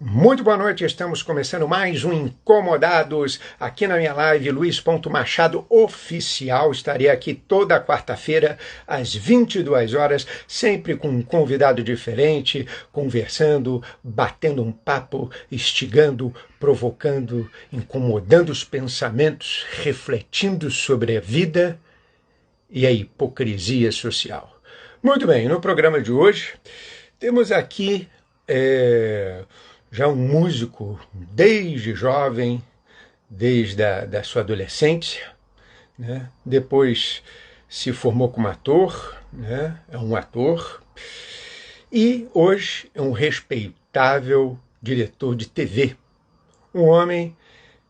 Muito boa noite, estamos começando mais um Incomodados aqui na minha live, Luiz.Machado Oficial. Estarei aqui toda quarta-feira às 22 horas, sempre com um convidado diferente, conversando, batendo um papo, instigando, provocando, incomodando os pensamentos, refletindo sobre a vida e a hipocrisia social. Muito bem, no programa de hoje temos aqui já um músico desde jovem, desde a sua adolescência, né? Depois se formou como ator, né? É um ator, e hoje é um respeitável diretor de TV, um homem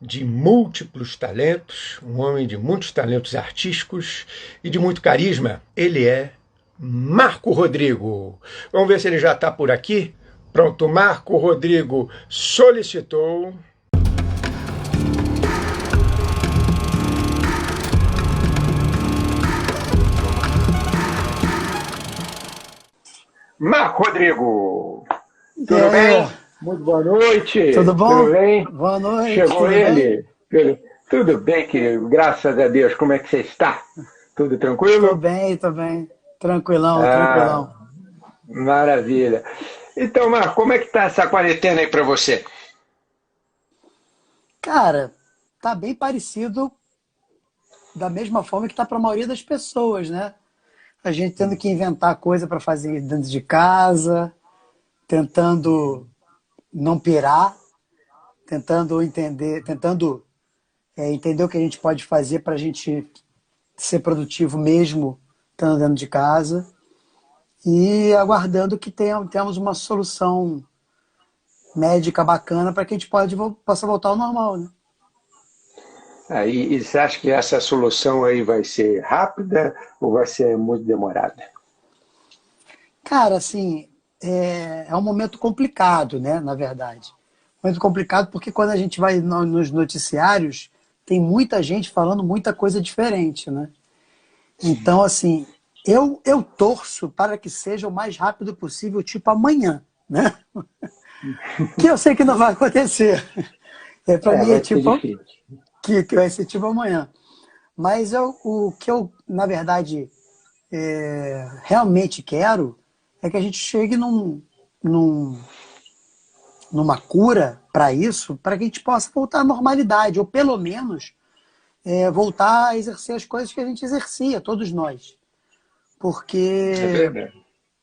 de múltiplos talentos, um homem de muitos talentos artísticos e de muito carisma. Ele é Marco Rodrigo. Vamos ver se ele já está por aqui. Pronto, Marco Rodrigo solicitou. Marco Rodrigo, tudo bem? Muito boa noite. Tudo bom? Tudo bem? Boa noite. Chegou ele? Tudo bem, querido. Graças a Deus. Como é que você está? Tudo tranquilo? Tô bem. Tranquilão. Maravilha. Então, Marco, como é que tá essa quarentena aí para você? Cara, tá bem parecido da mesma forma que tá para a maioria das pessoas, né? A gente tendo que inventar coisa para fazer dentro de casa, tentando não pirar, tentando entender o que a gente pode fazer para a gente ser produtivo mesmo estando dentro de casa e aguardando que temos uma solução médica bacana para que a gente possa voltar ao normal, né? E você acha que essa solução aí vai ser rápida ou vai ser muito demorada? Cara, assim, é um momento complicado, né, na verdade. Muito complicado porque quando a gente vai nos noticiários, tem muita gente falando muita coisa diferente, né? Então, assim, eu torço para que seja o mais rápido possível, tipo amanhã, né? Que eu sei que não vai acontecer. Para mim é tipo que vai ser tipo amanhã. Mas o que eu, na verdade, realmente quero é que a gente chegue numa cura para isso, para que a gente possa voltar à normalidade, ou pelo menos voltar a exercer as coisas que a gente exercia, todos nós. Porque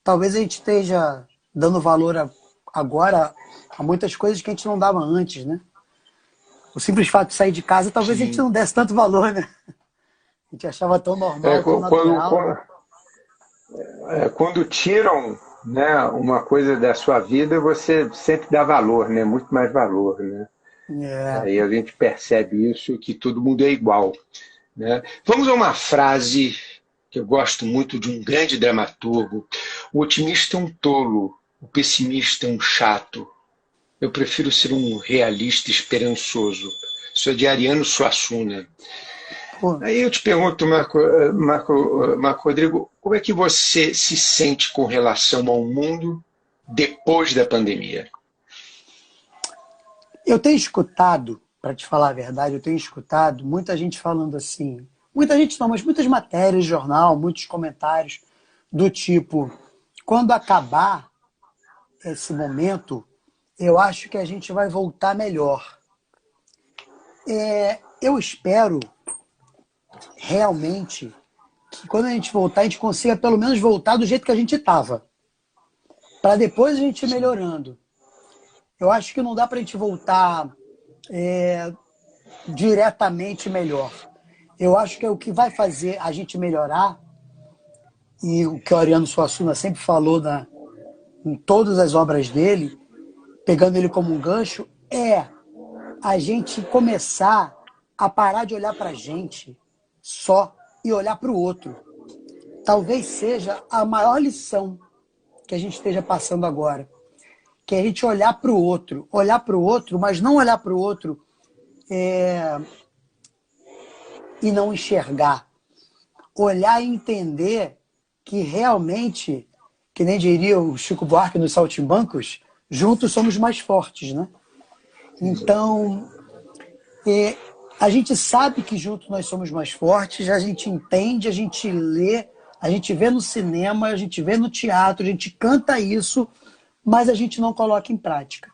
talvez a gente esteja dando valor agora a muitas coisas que a gente não dava antes, né? O simples fato de sair de casa, talvez a gente não desse tanto valor, né? A gente achava tão normal, tão natural. Quando tiram, né, uma coisa da sua vida, você sempre dá valor, né? Muito mais valor, né? Aí a gente percebe isso, que todo mundo é igual, né? Vamos a uma frase que eu gosto muito de um grande dramaturgo. O otimista é um tolo, o pessimista é um chato. Eu prefiro ser um realista esperançoso. Isso é de Ariano Suassuna. Aí eu te pergunto, Marco Rodrigo, como é que você se sente com relação ao mundo depois da pandemia? Eu tenho escutado, para te falar a verdade, muita gente falando assim, muita gente não, mas muitas matérias de jornal, muitos comentários do tipo, quando acabar esse momento, eu acho que a gente vai voltar melhor. Eu espero realmente que quando a gente voltar, a gente consiga pelo menos voltar do jeito que a gente estava, para depois a gente ir melhorando. Eu acho que não dá para a gente voltar diretamente melhor. Eu acho que é o que vai fazer a gente melhorar, e o que o Ariano Suassuna sempre falou em todas as obras dele, pegando ele como um gancho, é a gente começar a parar de olhar para a gente só e olhar para o outro. Talvez seja a maior lição que a gente esteja passando agora. Que é a gente olhar para o outro, mas não olhar para o outro e não enxergar. Olhar e entender que realmente, que nem diria o Chico Buarque nos Saltimbancos, juntos somos mais fortes, né? Então, a gente sabe que juntos nós somos mais fortes, a gente entende, a gente lê, a gente vê no cinema, a gente vê no teatro, a gente canta isso, mas a gente não coloca em prática.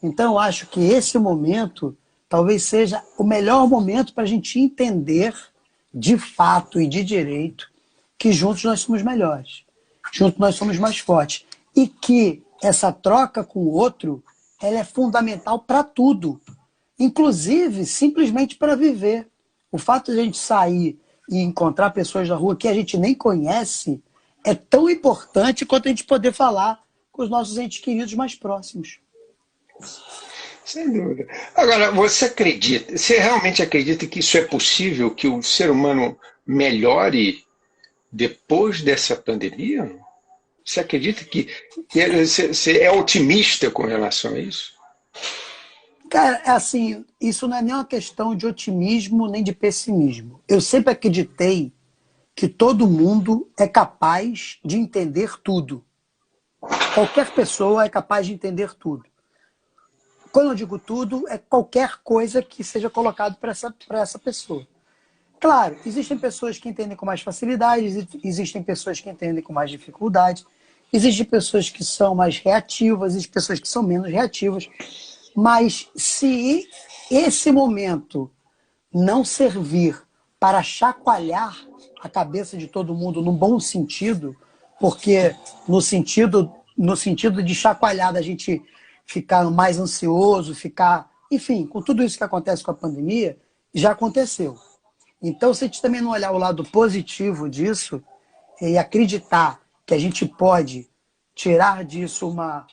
Então, eu acho que esse momento talvez seja o melhor momento para a gente entender, de fato e de direito, que juntos nós somos melhores, juntos nós somos mais fortes. E que essa troca com o outro, ela é fundamental para tudo. Inclusive, simplesmente para viver. O fato de a gente sair e encontrar pessoas na rua que a gente nem conhece é tão importante quanto a gente poder falar com os nossos entes queridos mais próximos. Sem dúvida. Agora, você realmente acredita que isso é possível, que o ser humano melhore depois dessa pandemia? Você acredita que você é otimista com relação a isso? Cara, assim, isso não é nem uma questão de otimismo nem de pessimismo. Eu sempre acreditei que todo mundo é capaz de entender tudo. Qualquer pessoa é capaz de entender tudo. Quando eu digo tudo, é qualquer coisa que seja colocado para essa pessoa. Claro, existem pessoas que entendem com mais facilidade, existem pessoas que entendem com mais dificuldade, existem pessoas que são mais reativas, existem pessoas que são menos reativas. Mas se esse momento não servir para chacoalhar a cabeça de todo mundo no bom sentido, porque no sentido de chacoalhar, da gente ficar mais ansioso, enfim, com tudo isso que acontece com a pandemia, já aconteceu. Então, se a gente também não olhar o lado positivo disso e acreditar que a gente pode tirar disso uma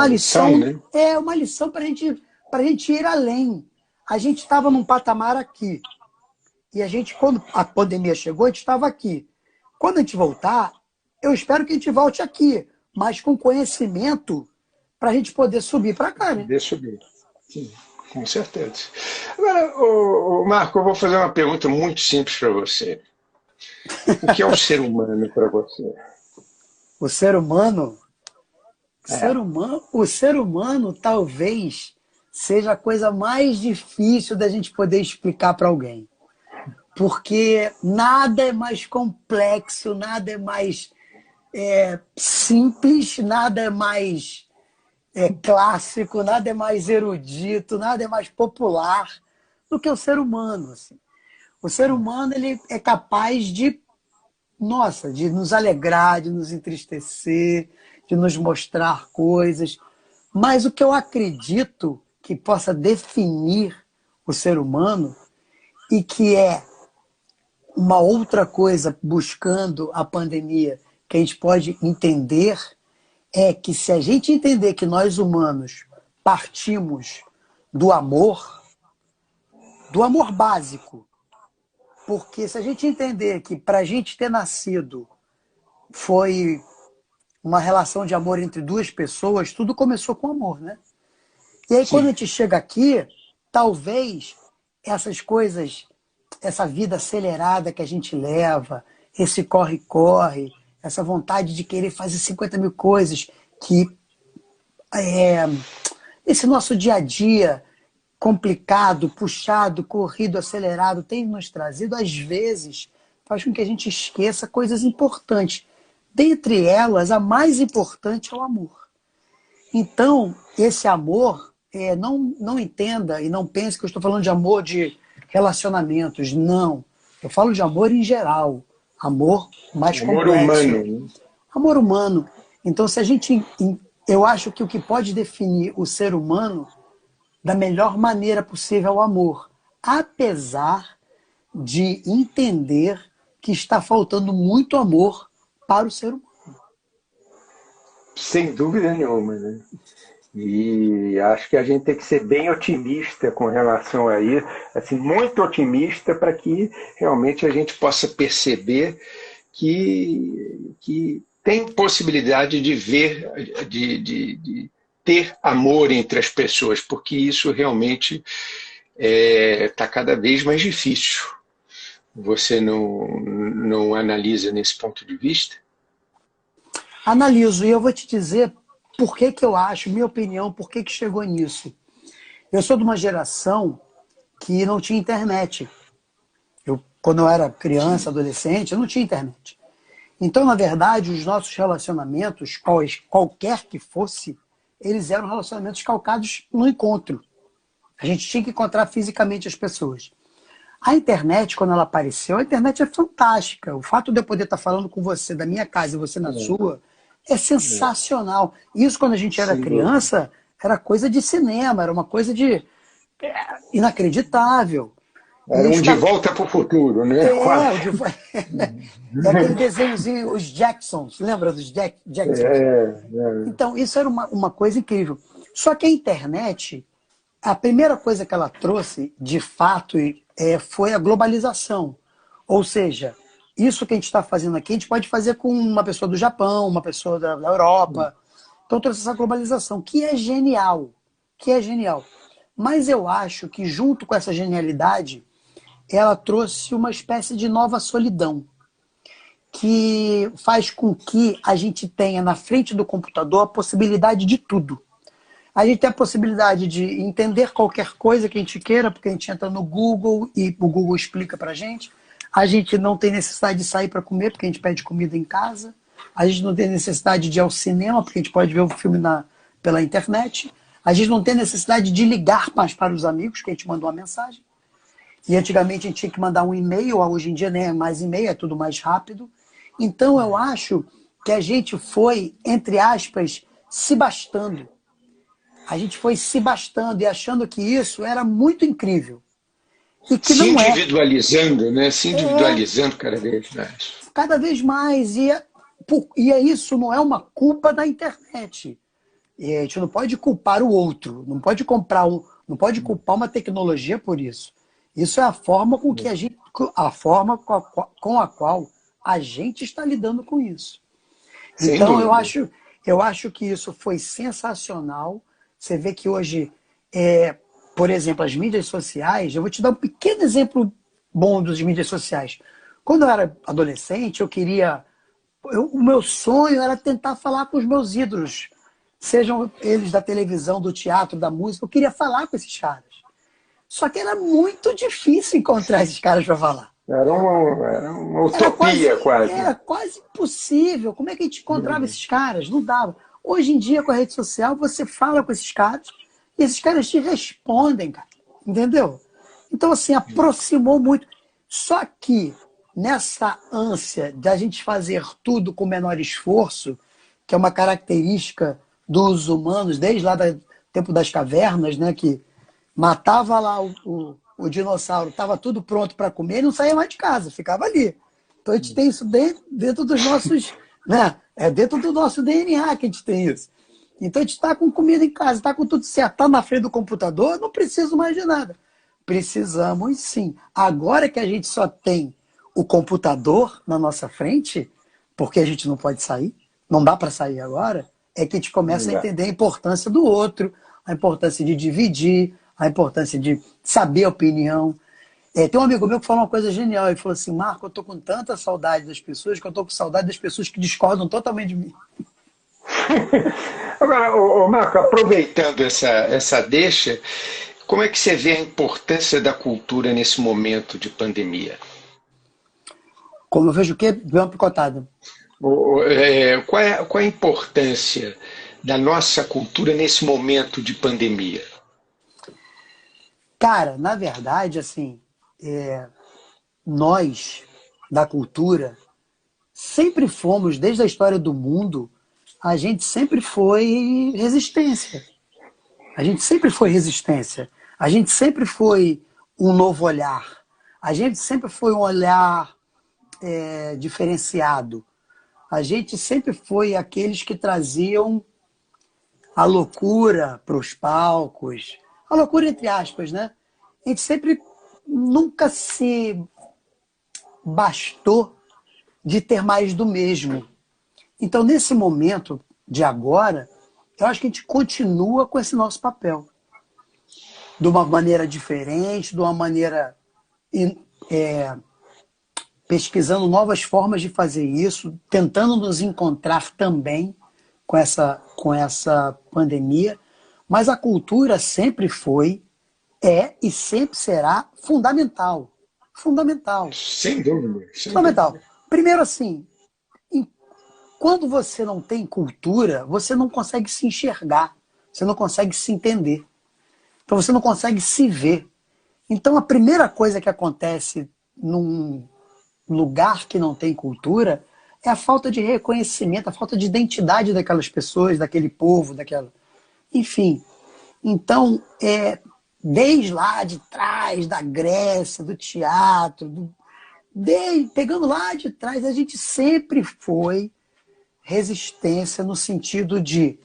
lição, né? uma lição para a gente ir além. A gente estava num patamar aqui. E a gente, quando a pandemia chegou, a gente estava aqui. Quando a gente voltar, eu espero que a gente volte aqui, mas com conhecimento para a gente poder subir para cá, né? Poder subir, sim, com certeza. Agora, Marco, eu vou fazer uma pergunta muito simples para você. O que é o ser humano para você? O ser humano... O ser humano talvez seja a coisa mais difícil da gente poder explicar para alguém. Porque nada é mais complexo, nada é mais simples, nada é mais clássico, nada é mais erudito, nada é mais popular do que o ser humano. Assim. O ser humano ele é capaz de nos alegrar, de nos entristecer, de nos mostrar coisas. Mas o que eu acredito que possa definir o ser humano e que é uma outra coisa buscando a pandemia que a gente pode entender é que se a gente entender que nós humanos partimos do amor básico, porque se a gente entender que para a gente ter nascido foi uma relação de amor entre duas pessoas, tudo começou com amor, né? E aí, quando a gente chega aqui, talvez essas coisas, essa vida acelerada que a gente leva, esse corre-corre, essa vontade de querer fazer 50 mil coisas, que esse nosso dia a dia complicado, puxado, corrido, acelerado, tem nos trazido, às vezes, faz com que a gente esqueça coisas importantes. Dentre elas, a mais importante é o amor. Então, esse amor, não entenda e não pense que eu estou falando de amor de relacionamentos. Não. Eu falo de amor em geral. Amor mais complexo. Amor humano. Amor humano. Então, eu acho que o que pode definir o ser humano da melhor maneira possível é o amor. Apesar de entender que está faltando muito amor para o ser humano. Sem dúvida nenhuma, né? E acho que a gente tem que ser bem otimista com relação a isso, assim, muito otimista para que realmente a gente possa perceber que tem possibilidade de de ter amor entre as pessoas, porque isso realmente está cada vez mais difícil. Você não analisa nesse ponto de vista? Analiso, e eu vou te dizer por que que eu acho, minha opinião, por que que chegou nisso. Eu sou de uma geração que não tinha internet. Quando eu era criança, adolescente, eu não tinha internet. Então, na verdade, os nossos relacionamentos, qualquer que fosse, eles eram relacionamentos calcados no encontro. A gente tinha que encontrar fisicamente as pessoas. A internet, quando ela apareceu, a internet é fantástica. O fato de eu poder estar falando com você da minha casa e você na sua é sensacional. Isso, quando a gente era criança, era coisa de cinema, era uma coisa de inacreditável. Era de volta para o futuro, né? É aquele desenhozinho, os Jacksons, lembra dos Jacksons? Então, isso era uma coisa incrível. Só que a internet, a primeira coisa que ela trouxe, de fato, foi a globalização. Ou seja, isso que a gente está fazendo aqui, a gente pode fazer com uma pessoa do Japão, uma pessoa da Europa. Então, trouxe essa globalização, que é genial. Mas eu acho que, junto com essa genialidade, ela trouxe uma espécie de nova solidão, que faz com que a gente tenha na frente do computador a possibilidade de tudo. A gente tem a possibilidade de entender qualquer coisa que a gente queira, porque a gente entra no Google e o Google explica pra gente. A gente não tem necessidade de sair para comer, porque a gente pede comida em casa. A gente não tem necessidade de ir ao cinema, porque a gente pode ver o filme pela internet. A gente não tem necessidade de ligar mais para os amigos, que a gente manda uma mensagem. E antigamente a gente tinha que mandar um e-mail, hoje em dia nem é mais e-mail, é tudo mais rápido. Então eu acho que a gente foi, entre aspas, se bastando. A gente foi se bastando e achando que isso era muito incrível. E que se não individualizando, né? Se individualizando cada vez mais. Cada vez mais. E isso não é uma culpa da internet. E a gente não pode culpar o outro, não pode culpar uma tecnologia por isso. Isso é a forma com que com a qual a gente está lidando com isso. Então eu acho que isso foi sensacional. Você vê que hoje, por exemplo, as mídias sociais, eu vou te dar um pequeno exemplo bom das mídias sociais. Quando eu era adolescente, o meu sonho era tentar falar com os meus ídolos, sejam eles da televisão, do teatro, da música. Eu queria falar com esses caras. Só que era muito difícil encontrar esses caras para falar. Era uma utopia, quase. Era quase impossível. Como é que a gente encontrava esses caras? Não dava. Hoje em dia, com a rede social, você fala com esses caras e esses caras te respondem, cara. Entendeu? Então, assim, aproximou muito. Só que, nessa ânsia de a gente fazer tudo com menor esforço, que é uma característica dos humanos, desde lá do tempo das cavernas, né, que matava lá o dinossauro, estava tudo pronto para comer e não saía mais de casa, ficava ali. Então a gente tem isso dentro dos nossos, né? É dentro do nosso DNA que a gente tem isso. Então a gente está com comida em casa, está com tudo certo, está na frente do computador, não preciso mais de nada. Precisamos sim. Agora que a gente só tem o computador na nossa frente, porque a gente não pode sair, não dá para sair agora, é que a gente começa a entender a importância do outro, a importância de dividir, a importância de saber a opinião. Tem um amigo meu que falou uma coisa genial. Ele falou assim: Marco, eu tô com tanta saudade das pessoas que eu tô com saudade das pessoas que discordam totalmente de mim. Agora, Marco, aproveitando essa deixa, como é que você vê a importância da cultura nesse momento de pandemia? Como eu vejo o quê? Deu uma picotada. Qual é a importância da nossa cultura nesse momento de pandemia? Cara, na verdade, assim, nós, da cultura, sempre fomos, desde a história do mundo, a gente sempre foi resistência. A gente sempre foi resistência. A gente sempre foi um novo olhar. A gente sempre foi um olhar diferenciado. A gente sempre foi aqueles que traziam a loucura para os palcos. A loucura entre aspas, né? A gente sempre nunca se bastou de ter mais do mesmo. Então, nesse momento de agora, eu acho que a gente continua com esse nosso papel. De uma maneira diferente, de uma maneira pesquisando novas formas de fazer isso, tentando nos encontrar também com essa pandemia, mas a cultura sempre foi, é e sempre será fundamental. Fundamental. Sem dúvida. Fundamental. Primeiro, assim, quando você não tem cultura, você não consegue se enxergar, você não consegue se entender. Então você não consegue se ver. Então a primeira coisa que acontece num lugar que não tem cultura é a falta de reconhecimento, a falta de identidade daquelas pessoas, daquele povo, daquela... Enfim. Então, desde lá de trás, da Grécia, do teatro, pegando lá de trás, a gente sempre foi resistência no sentido de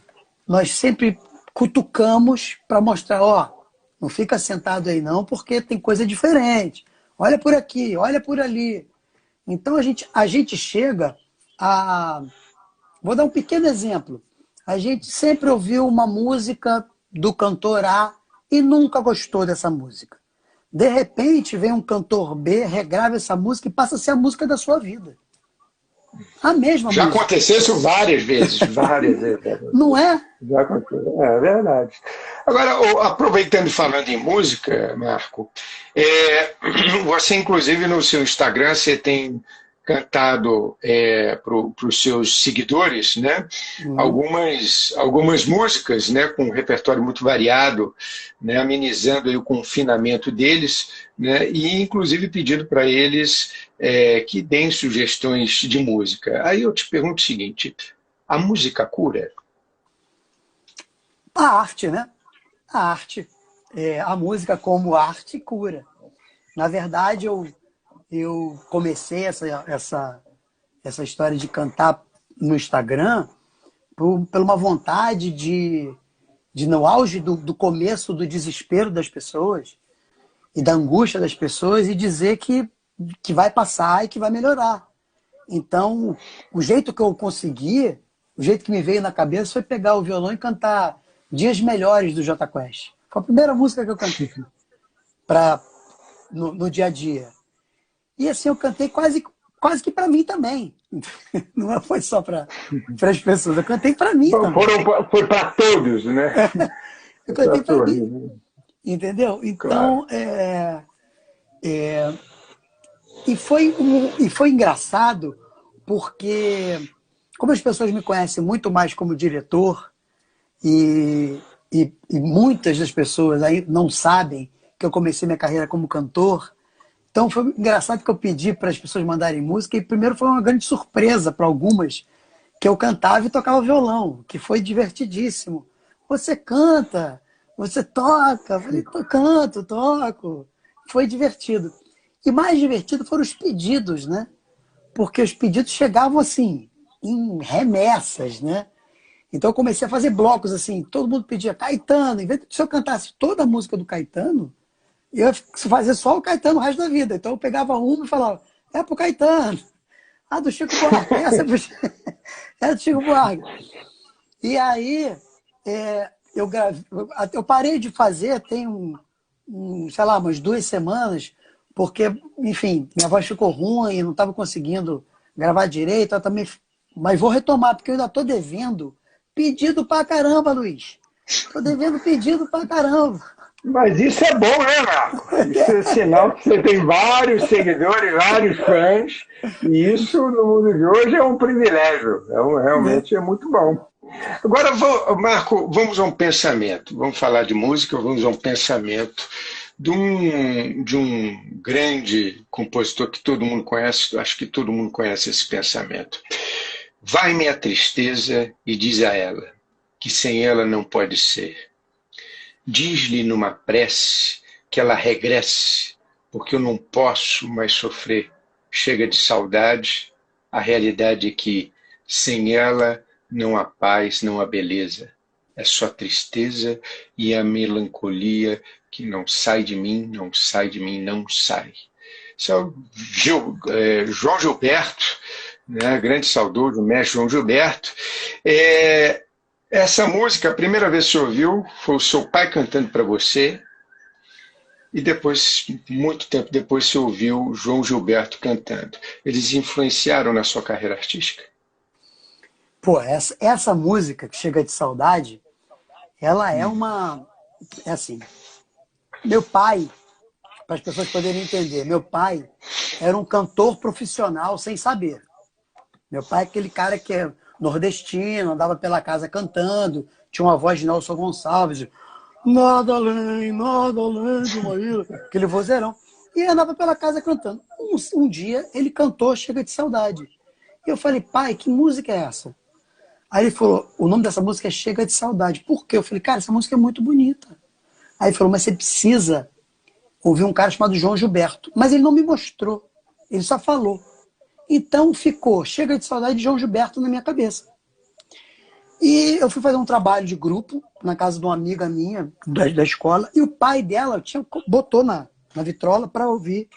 nós sempre cutucamos para mostrar, ó, não fica sentado aí não, porque tem coisa diferente. Olha por aqui, olha por ali. Então a gente chega a... Vou dar um pequeno exemplo. A gente sempre ouviu uma música do cantor A e nunca gostou dessa música. De repente vem um cantor B, regrava essa música e passa a ser a música da sua vida. A mesma Já música. aconteceu isso várias vezes, várias vezes. Não é? Já aconteceu, é verdade. Agora, aproveitando e falando em música, Marco, você, inclusive, no seu Instagram, você tem cantado para os seus seguidores, né? Algumas músicas, né, com um repertório muito variado, né, amenizando aí o confinamento deles, né, e inclusive pedindo para eles que deem sugestões de música. Aí eu te pergunto o seguinte, a música cura? A arte, né? A arte. A música como arte cura. Na verdade, eu comecei essa história de cantar no Instagram por uma vontade de no auge do começo do desespero das pessoas e da angústia das pessoas e dizer que vai passar e que vai melhorar. Então, o jeito que eu consegui, o jeito que me veio na cabeça foi pegar o violão e cantar Dias Melhores do Jota Quest. Foi a primeira música que eu cantei no dia a dia. E assim, eu cantei quase que para mim também. Não foi só para as pessoas, eu cantei para mim também. Foi para todos, né? Eu cantei para mim. Entendeu? Então, claro. E foi engraçado, porque como as pessoas me conhecem muito mais como diretor, e muitas das pessoas aí não sabem que eu comecei minha carreira como cantor, então foi engraçado que eu pedi para as pessoas mandarem música, e primeiro foi uma grande surpresa para algumas, que eu cantava e tocava violão, que foi divertidíssimo. Você canta, você toca, eu falei, canto, toco. Foi divertido. E mais divertido foram os pedidos, né? Porque os pedidos chegavam assim, em remessas, né? Então eu comecei a fazer blocos assim, todo mundo pedia Caetano, em vez de se eu cantasse toda a música do Caetano, eu ia fazer só o Caetano o resto da vida. Então eu pegava uma e falava, é pro Caetano. Ah, do Chico Buarque, essa é do Chico Buarque. E aí eu parei de fazer, tem sei lá, umas 2 semanas, porque, enfim, minha voz ficou ruim, não estava conseguindo gravar direito, mas vou retomar, porque eu ainda estou devendo pedido pra caramba, Luiz. Estou devendo pedido pra caramba. Mas isso é bom, né, Marco? Isso é sinal que você tem vários seguidores, vários fãs, e isso no mundo de hoje é um privilégio, realmente é muito bom. Agora, Marco, vamos a um pensamento, vamos falar de música, vamos a um pensamento de um grande compositor que todo mundo conhece, acho que todo mundo conhece esse pensamento. Vai-me a tristeza e diz a ela que sem ela não pode ser. Diz-lhe numa prece que ela regresse, porque eu não posso mais sofrer. Chega de saudade, a realidade é que sem ela não há paz, não há beleza. É só tristeza e a melancolia que não sai de mim, não sai de mim, não sai. Isso é o João Gilberto, né, grande saudoso, o mestre João Gilberto. Essa música, a primeira vez que você ouviu, foi o seu pai cantando para você. e depois, muito tempo depois, você ouviu João Gilberto cantando. Eles influenciaram na sua carreira artística? Pô, essa música que chega de saudade, ela é uma... É assim, meu pai, para as pessoas poderem entender, meu pai era um cantor profissional sem saber. Meu pai é aquele cara que é nordestino, andava pela casa cantando, tinha uma voz de Nelson Gonçalves, nada além de uma ilha, aquele vozeirão. E andava pela casa cantando. Um dia ele cantou Chega de Saudade. E eu falei, pai, que música é essa? Aí ele falou, o nome dessa música é Chega de Saudade. Por quê? Eu falei, cara, essa música é muito bonita. Aí ele falou, mas você precisa ouvir um cara chamado João Gilberto. Mas ele não me mostrou, ele só falou. Então ficou Chega de Saudade de João Gilberto na minha cabeça. E eu fui fazer um trabalho de grupo na casa de uma amiga minha da escola, e o pai dela botou na vitrola para ouvir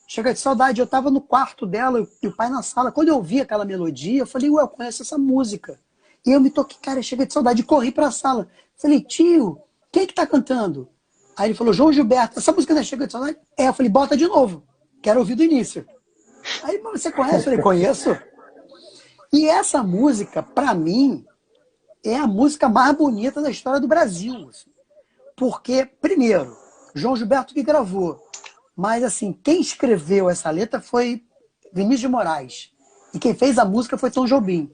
Chega de Saudade. Eu estava no quarto dela e o pai na sala. Quando eu ouvi aquela melodia, eu falei, ué, eu conheço essa música. E eu me toquei, cara, Chega de Saudade, e corri para a sala. Falei, tio, quem é que tá cantando? Aí ele falou, João Gilberto, essa música não é Chega de Saudade? É, eu falei, bota de novo, quero ouvir do início. Aí, você conhece? Eu falei, conheço. E essa música, para mim, é a música mais bonita da história do Brasil. Assim. Porque, primeiro, João Gilberto que gravou. Mas, assim, quem escreveu essa letra foi Vinícius de Moraes. E quem fez a música foi Tom Jobim.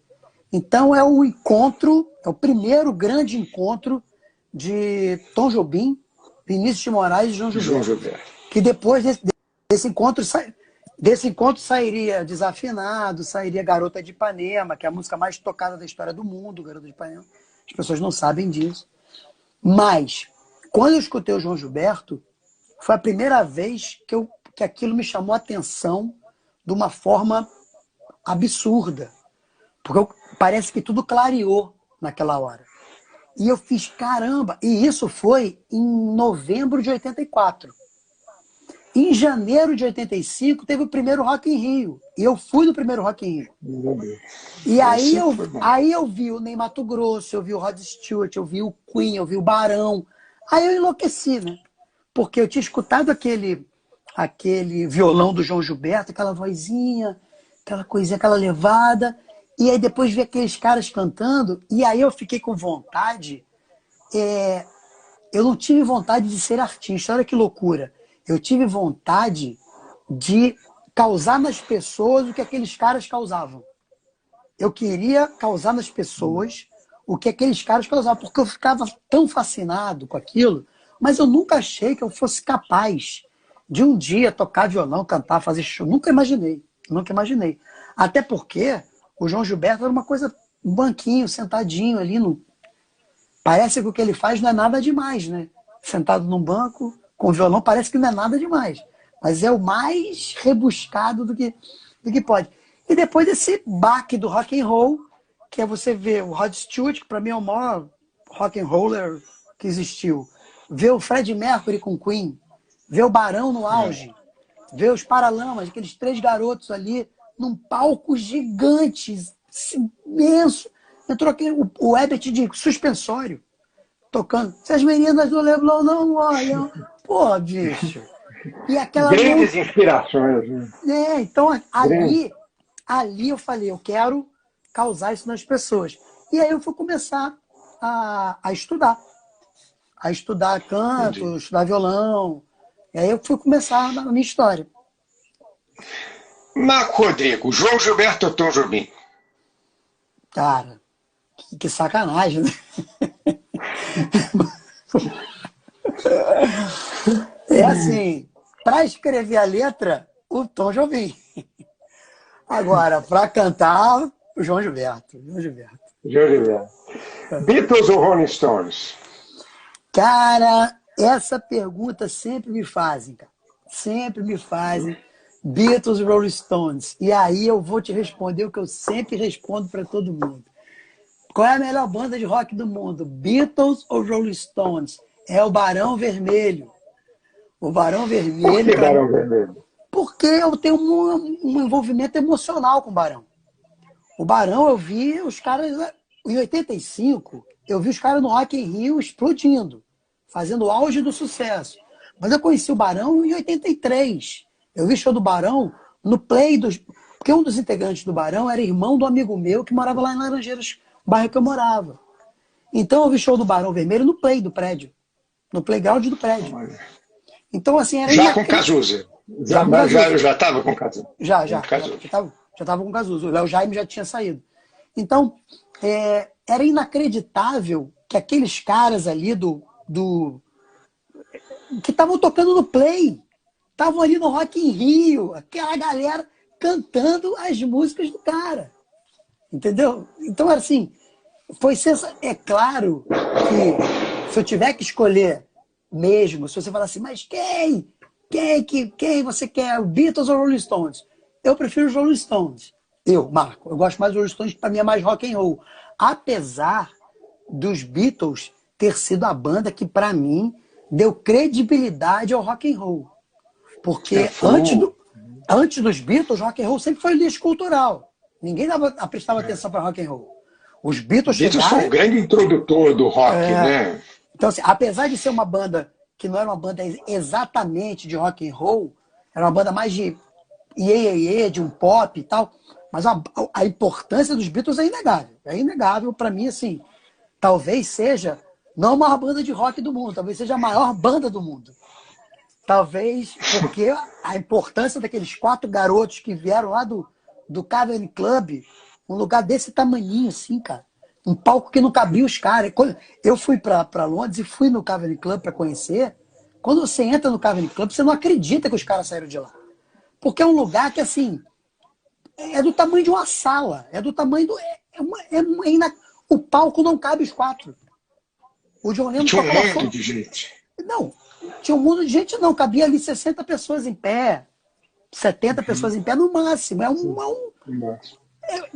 Então, é o encontro, é o primeiro grande encontro de Tom Jobim, Vinícius de Moraes e João Gilberto. Que depois desse encontro sairia Desafinado, sairia Garota de Ipanema, que é a música mais tocada da história do mundo, Garota de Ipanema. As pessoas não sabem disso. Mas, quando eu escutei o João Gilberto, foi a primeira vez que aquilo me chamou a atenção de uma forma absurda. Porque parece que tudo clareou naquela hora. E eu fiz, caramba! E isso foi em novembro de 84. Em janeiro de 85, teve o primeiro Rock in Rio. E eu fui no primeiro Rock in Rio. E aí eu vi o Ney Matogrosso, eu vi o Rod Stewart, eu vi o Queen, eu vi o Barão. Aí eu enlouqueci, né? Porque eu tinha escutado aquele violão do João Gilberto, aquela vozinha, aquela coisinha, aquela levada. E aí depois vi aqueles caras cantando. E aí eu fiquei com vontade. Eu não tive vontade de ser artista. Olha que loucura. Eu tive vontade de causar nas pessoas o que aqueles caras causavam. Eu queria causar nas pessoas o que aqueles caras causavam, porque eu ficava tão fascinado com aquilo, mas eu nunca achei que eu fosse capaz de um dia tocar violão, cantar, fazer show. Nunca imaginei. Até porque o João Gilberto era uma coisa, um banquinho, sentadinho ali. Parece que o que ele faz não é nada demais, né? Sentado num banco, com violão, parece que não é nada demais. Mas é o mais rebuscado do que pode. E depois esse baque do rock and roll, que é você ver o Rod Stewart, que para mim é o maior rock and roller que existiu. Ver o Freddie Mercury com Queen. Ver o Barão no auge. Ver os Paralamas, aqueles 3 garotos ali, num palco gigante, imenso. Entrou o Herbert de suspensório, tocando. Se as meninas do Leblon não olham... Pô, bicho. E aquela grandes inspirações. Então ali eu falei, eu quero causar isso nas pessoas. E aí eu fui começar a estudar. A estudar canto, estudar violão. E aí eu fui começar na minha história. Marco Rodrigo, João Gilberto ou Tom Jobim? Cara, que sacanagem, né? É assim, para escrever a letra, o Tom Jobim. Agora, para cantar, o João Gilberto. Beatles ou Rolling Stones? Cara, essa pergunta sempre me fazem, cara. Sempre me fazem. Beatles e Rolling Stones. E aí eu vou te responder o que eu sempre respondo para todo mundo. Qual é a melhor banda de rock do mundo? Beatles ou Rolling Stones? É o Barão Vermelho. O Barão Vermelho. Por que Barão Vermelho? Porque eu tenho um envolvimento emocional com o Barão. O Barão, eu vi os caras... Em 85, eu vi os caras no Rock in Rio explodindo, fazendo o auge do sucesso. Mas eu conheci o Barão em 83. Eu vi show do Barão no Play dos... Porque um dos integrantes do Barão era irmão do amigo meu que morava lá em Laranjeiras, bairro que eu morava. Então eu vi show do Barão Vermelho no Play do prédio. No playground do prédio. Então, assim, era... Já com Cazuza. Já estava com Cazuza. Já estava com Cazuza. O Léo Jaime já tinha saído. Então, era inacreditável que aqueles caras ali que estavam tocando no Play, estavam ali no Rock in Rio, aquela galera cantando as músicas do cara. Entendeu? Então, assim, foi sensacional. É claro que se eu tiver que escolher mesmo, se você falar assim, mas quem você quer, o Beatles ou Rolling Stones? Eu prefiro os Rolling Stones. Marco, eu gosto mais dos Rolling Stones, para mim é mais rock and roll. Apesar dos Beatles ter sido a banda que, para mim, deu credibilidade ao rock and roll. Porque antes dos Beatles, rock and roll sempre foi lixo cultural. Ninguém prestava atenção para rock and roll. Os Beatles foi o grande introdutor do rock, né? Então, assim, apesar de ser uma banda que não era uma banda exatamente de rock and roll, era uma banda mais de de um pop e tal, mas a importância dos Beatles é inegável. É inegável para mim, assim, talvez seja não a maior banda de rock do mundo, talvez seja a maior banda do mundo. Talvez porque a importância daqueles 4 garotos que vieram lá do Cavern Club, um lugar desse tamaninho, assim, cara. Um palco que não cabia os caras. Eu fui para Londres e fui no Cavern Club para conhecer. Quando você entra no Cavern Club, você não acredita que os caras saíram de lá. Porque é um lugar que, assim, é do tamanho de uma sala. É do tamanho do... O palco não cabe os 4. O John Lennon tinha um mundo de gente. Não, tinha um mundo de gente, não. Cabia ali 60 pessoas em pé. 70 pessoas em pé no máximo.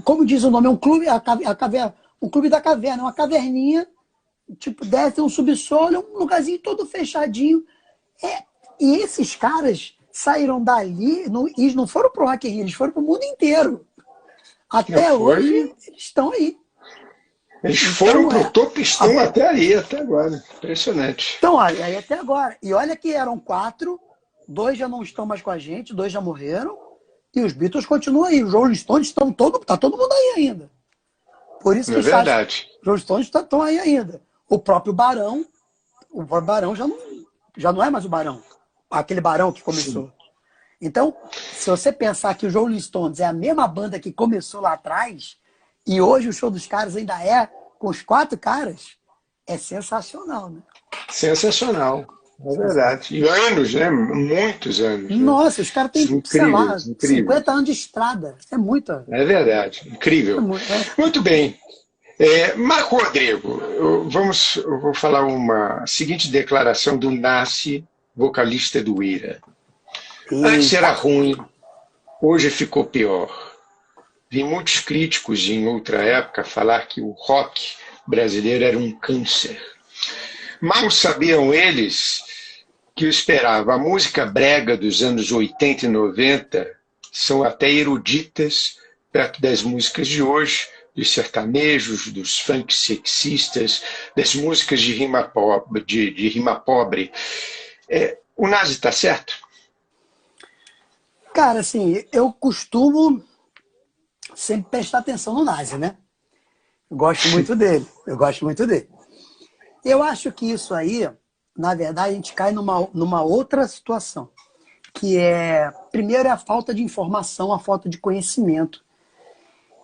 Como diz o nome, é um clube, um clube da caverna, uma caverninha, tipo, desce um subsolo, um lugarzinho todo fechadinho. E esses caras saíram dali e não foram pro Rock in Rio, eles foram pro mundo inteiro. Até hoje, eles estão aí. Eles foram pro topo e estão até agora. Impressionante. Então, aí até agora. E olha que eram 4, 2 já não estão mais com a gente, 2 já morreram, e os Beatles continuam aí. Os Rolling Stones tá todo mundo aí ainda. Por isso que os Rolling Stones estão aí ainda. O próprio Barão já não é mais o Barão. Aquele Barão que começou. Sim. Então, se você pensar que os Rolling Stones é a mesma banda que começou lá atrás, e hoje o show dos caras ainda é com os 4 caras, é sensacional, né? Sensacional. É verdade. E anos, né? Muitos anos. Nossa, os caras têm, sei lá, 50 anos de estrada. É muita. É verdade. Incrível. Muito bem. Marco Rodrigo, eu vou falar uma seguinte declaração do Nasce, vocalista do Ira. Antes era ruim, hoje ficou pior. Vi muitos críticos em outra época falar que o rock brasileiro era um câncer. Mal sabiam eles que eu esperava. A música brega dos anos 80 e 90 são até eruditas perto das músicas de hoje, dos sertanejos, dos funk sexistas, das músicas de rima pobre. O Nazi está certo? Cara, assim, eu costumo sempre prestar atenção no Nazi, né? Eu gosto muito dele. Eu acho que isso aí, na verdade, a gente cai numa outra situação, que primeiro é a falta de informação, a falta de conhecimento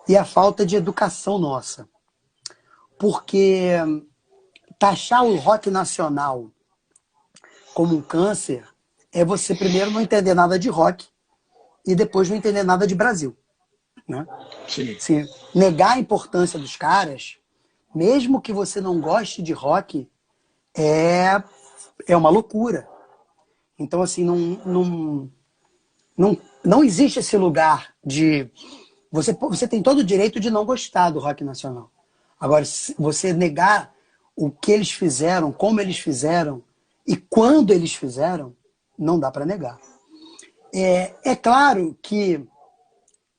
e a falta de educação nossa. Porque taxar o rock nacional como um câncer é você primeiro não entender nada de rock e depois não entender nada de Brasil. Né? Sim. Assim, negar a importância dos caras, mesmo que você não goste de rock, é uma loucura. Então, assim, não existe esse lugar de... Você tem todo o direito de não gostar do rock nacional. Agora, se você negar o que eles fizeram, como eles fizeram e quando eles fizeram, não dá para negar. É claro que,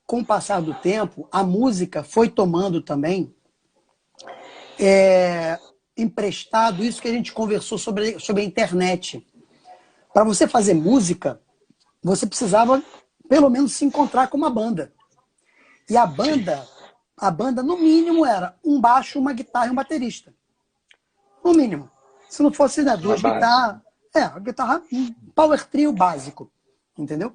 com o passar do tempo, a música foi tomando também emprestado isso que a gente conversou sobre a internet. para você fazer música, você precisava pelo menos se encontrar com uma banda. E a banda, no mínimo, era um baixo, uma guitarra e um baterista. No mínimo. Se não fosse, né, duas guitarras. A guitarra, um power trio básico. Entendeu?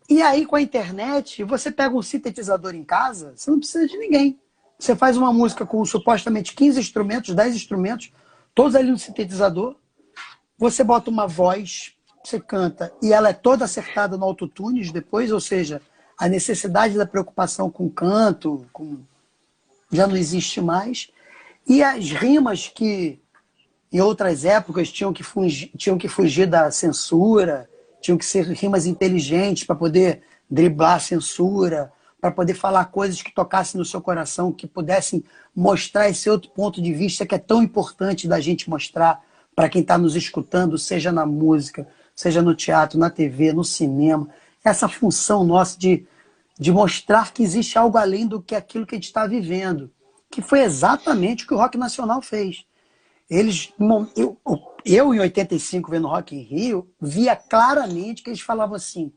E aí, com a internet, você pega um sintetizador em casa, você não precisa de ninguém. Você faz uma música com supostamente 15 instrumentos, 10 instrumentos, todos ali no sintetizador. Você bota uma voz, você canta, e ela é toda acertada no autotunes depois, ou seja, a necessidade da preocupação com canto já não existe mais. E as rimas que, em outras épocas, tinham que fugir da censura, tinham que ser rimas inteligentes para poder driblar a censura, para poder falar coisas que tocassem no seu coração, que pudessem mostrar esse outro ponto de vista que é tão importante da gente mostrar para quem está nos escutando, seja na música, seja no teatro, na TV, no cinema. Essa função nossa de mostrar que existe algo além do que aquilo que a gente está vivendo, que foi exatamente o que o Rock Nacional fez. Eu, em 85, vendo Rock em Rio, via claramente que eles falavam assim: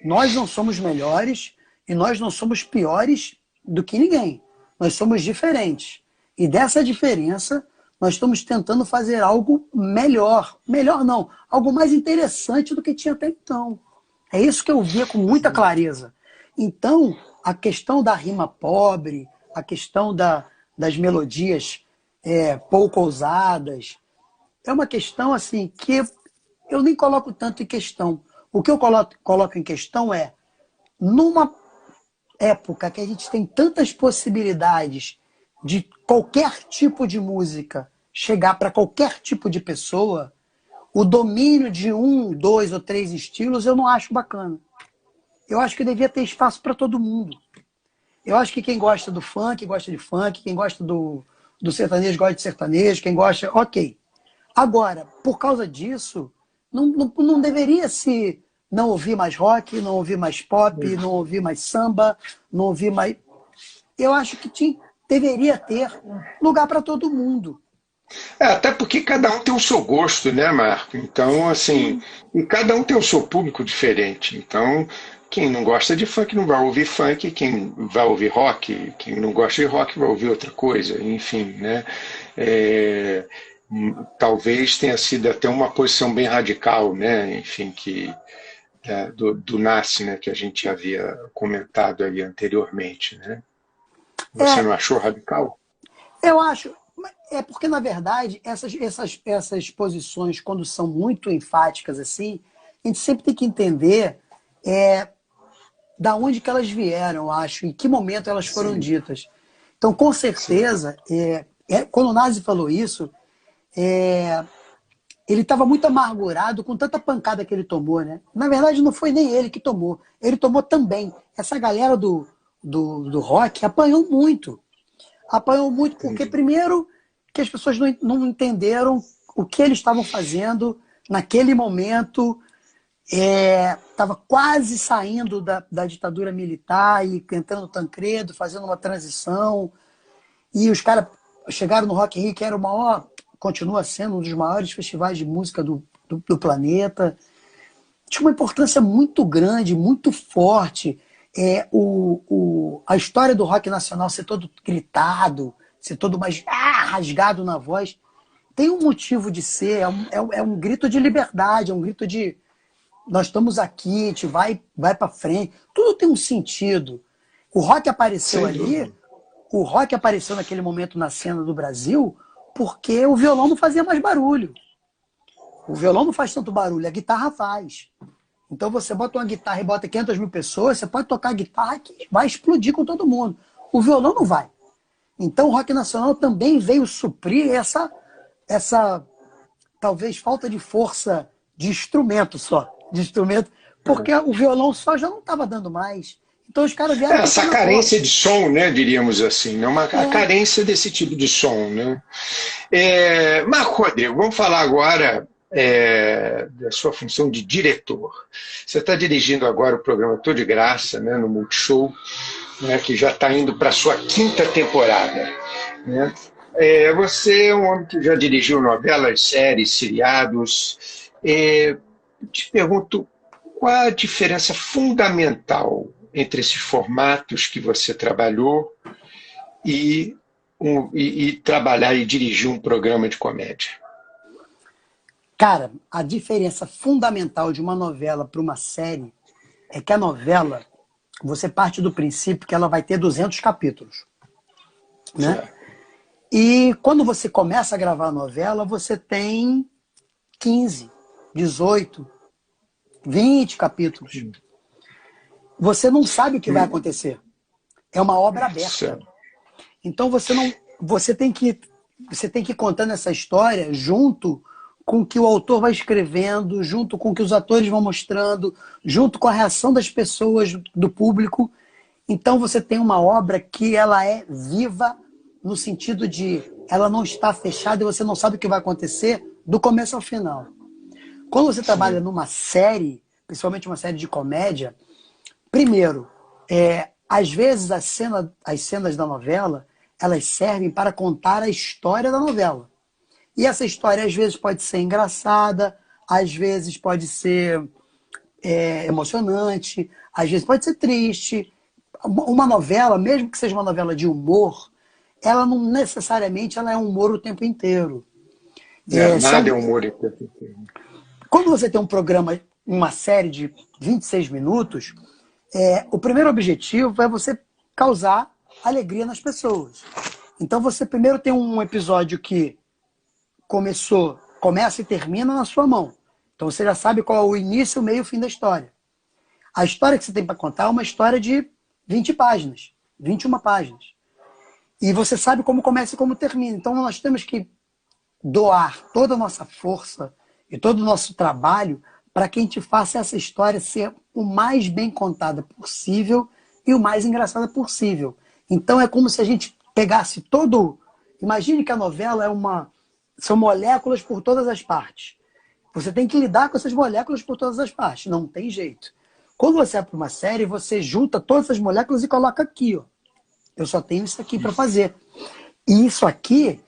nós não somos melhores e nós não somos piores do que ninguém. Nós somos diferentes. E dessa diferença, nós estamos tentando fazer algo melhor. Melhor não, algo mais interessante do que tinha até então. É isso que eu via com muita clareza. Então, a questão da rima pobre, a questão das melodias pouco ousadas, é uma questão assim que eu nem coloco tanto em questão. O que eu coloco em questão é, numa época que a gente tem tantas possibilidades de qualquer tipo de música chegar para qualquer tipo de pessoa, o domínio de 1, 2 ou 3 estilos eu não acho bacana. Eu acho que devia ter espaço para todo mundo. Eu acho que quem gosta do funk, gosta de funk, quem gosta do sertanejo, gosta de sertanejo, quem gosta, ok. Agora, por causa disso, não deveria se não ouvir mais rock, não ouvir mais pop, não ouvir mais samba, não ouvir mais... Eu acho que deveria ter lugar para todo mundo. Até porque cada um tem o seu gosto, né, Marco? Então, assim, e cada um tem o seu público diferente. Então, quem não gosta de funk não vai ouvir funk, quem vai ouvir rock, quem não gosta de rock vai ouvir outra coisa, enfim, né? Talvez tenha sido até uma posição bem radical, né? Enfim, do Nasce, né, que a gente havia comentado ali anteriormente, né? Você não achou radical? Eu acho. É porque, na verdade, essas posições, quando são muito enfáticas assim, a gente sempre tem que entender da onde que elas vieram, eu acho, em que momento elas foram ditas. Então, com certeza, quando o Nazi falou isso, ele estava muito amargurado com tanta pancada que ele tomou, né? Na verdade, não foi nem ele que tomou. Ele tomou também. Essa galera do rock apanhou muito. Apanhou muito porque, primeiro, que as pessoas não entenderam o que eles estavam fazendo naquele momento. Estava quase saindo da ditadura militar e entrando Tancredo, fazendo uma transição. E os caras chegaram no Rock in Rio, que era o maior, continua sendo um dos maiores festivais de música do planeta. Tinha uma importância muito grande, muito forte. A história do rock nacional ser todo gritado, ser todo mais rasgado na voz, tem um motivo de ser, é um grito de liberdade, é um grito de nós estamos aqui, a gente vai para frente. Tudo tem um sentido. O rock apareceu ali, o rock apareceu naquele momento na cena do Brasil porque o violão não fazia mais barulho. O violão não faz tanto barulho, a guitarra faz. Então você bota uma guitarra e bota 500 mil pessoas, você pode tocar a guitarra que vai explodir com todo mundo. O violão não vai. Então o rock nacional também veio suprir essa talvez falta de força de instrumento só. De instrumento, porque o violão só já não estava dando mais. Então os caras vieram... Essa carência de som, né, diríamos assim, né? A carência desse tipo de som, né? Marco Rodrigo, vamos falar agora da sua função de diretor. Você está dirigindo agora o programa Tô de Graça, né, no Multishow, né, que já está indo para a sua 5ª temporada, né? Você é um homem que já dirigiu novelas, séries, seriados. Te pergunto, qual a diferença fundamental entre esses formatos que você trabalhou e trabalhar e dirigir um programa de comédia? Cara, a diferença fundamental de uma novela para uma série é que a novela, você parte do princípio que ela vai ter 200 capítulos, né? Certo. E quando você começa a gravar a novela, você tem 15, 18, 20 capítulos. Você não sabe o que vai acontecer. É uma obra aberta. Certo. Então você tem que ir contando essa história junto com o que o autor vai escrevendo, junto com o que os atores vão mostrando, junto com a reação das pessoas, do público. Então você tem uma obra que ela é viva no sentido de ela não está fechada e você não sabe o que vai acontecer do começo ao final. Quando você trabalha numa série, principalmente uma série de comédia, primeiro, às vezes as cenas da novela, elas servem para contar a história da novela. E essa história às vezes pode ser engraçada, às vezes pode ser emocionante, às vezes pode ser triste. Uma novela, mesmo que seja uma novela de humor, ela não necessariamente ela é um humor o tempo inteiro. Nada é humor o tempo inteiro. Quando você tem um programa, uma série de 26 minutos, o primeiro objetivo é você causar alegria nas pessoas. Então você primeiro tem um episódio que começa e termina na sua mão. Então você já sabe qual é o início, o meio e o fim da história. A história que você tem para contar é uma história de 20 páginas, 21 páginas. E você sabe como começa e como termina. Então nós temos que doar toda a nossa força e todo o nosso trabalho para que a gente faça essa história ser o mais bem contada possível e o mais engraçada possível. Então é como se a gente pegasse todo... Imagine que a novela são moléculas por todas as partes. Você tem que lidar com essas moléculas por todas as partes. Não tem jeito. Quando você vai para uma série, você junta todas as moléculas e coloca aqui. Ó. Eu só tenho isso aqui para fazer. E isso aqui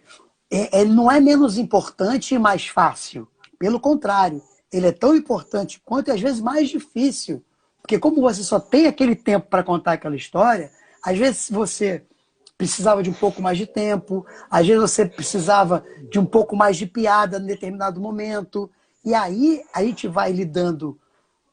não é menos importante e mais fácil. Pelo contrário, ele é tão importante quanto e às vezes mais difícil. Porque como você só tem aquele tempo para contar aquela história, às vezes você precisava de um pouco mais de tempo, às vezes você precisava de um pouco mais de piada em determinado momento. E aí a gente vai lidando,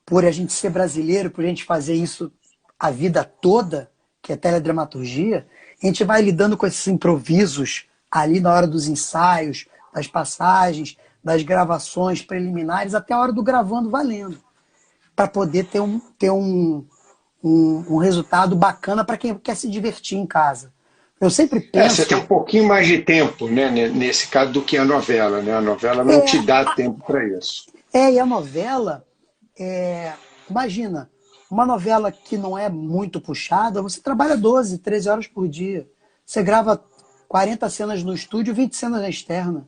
por a gente ser brasileiro, por a gente fazer isso a vida toda, que é teledramaturgia, a gente vai lidando com esses improvisos ali na hora dos ensaios, das passagens, das gravações preliminares, até a hora do gravando valendo, para poder ter um resultado bacana para quem quer se divertir em casa. Eu sempre penso... Você tem um pouquinho mais de tempo, né, nesse caso, do que a novela. Né? A novela não te dá tempo para isso. E a novela, imagina, uma novela que não é muito puxada, você trabalha 12, 13 horas por dia. Você grava 40 cenas no estúdio, 20 cenas na externa.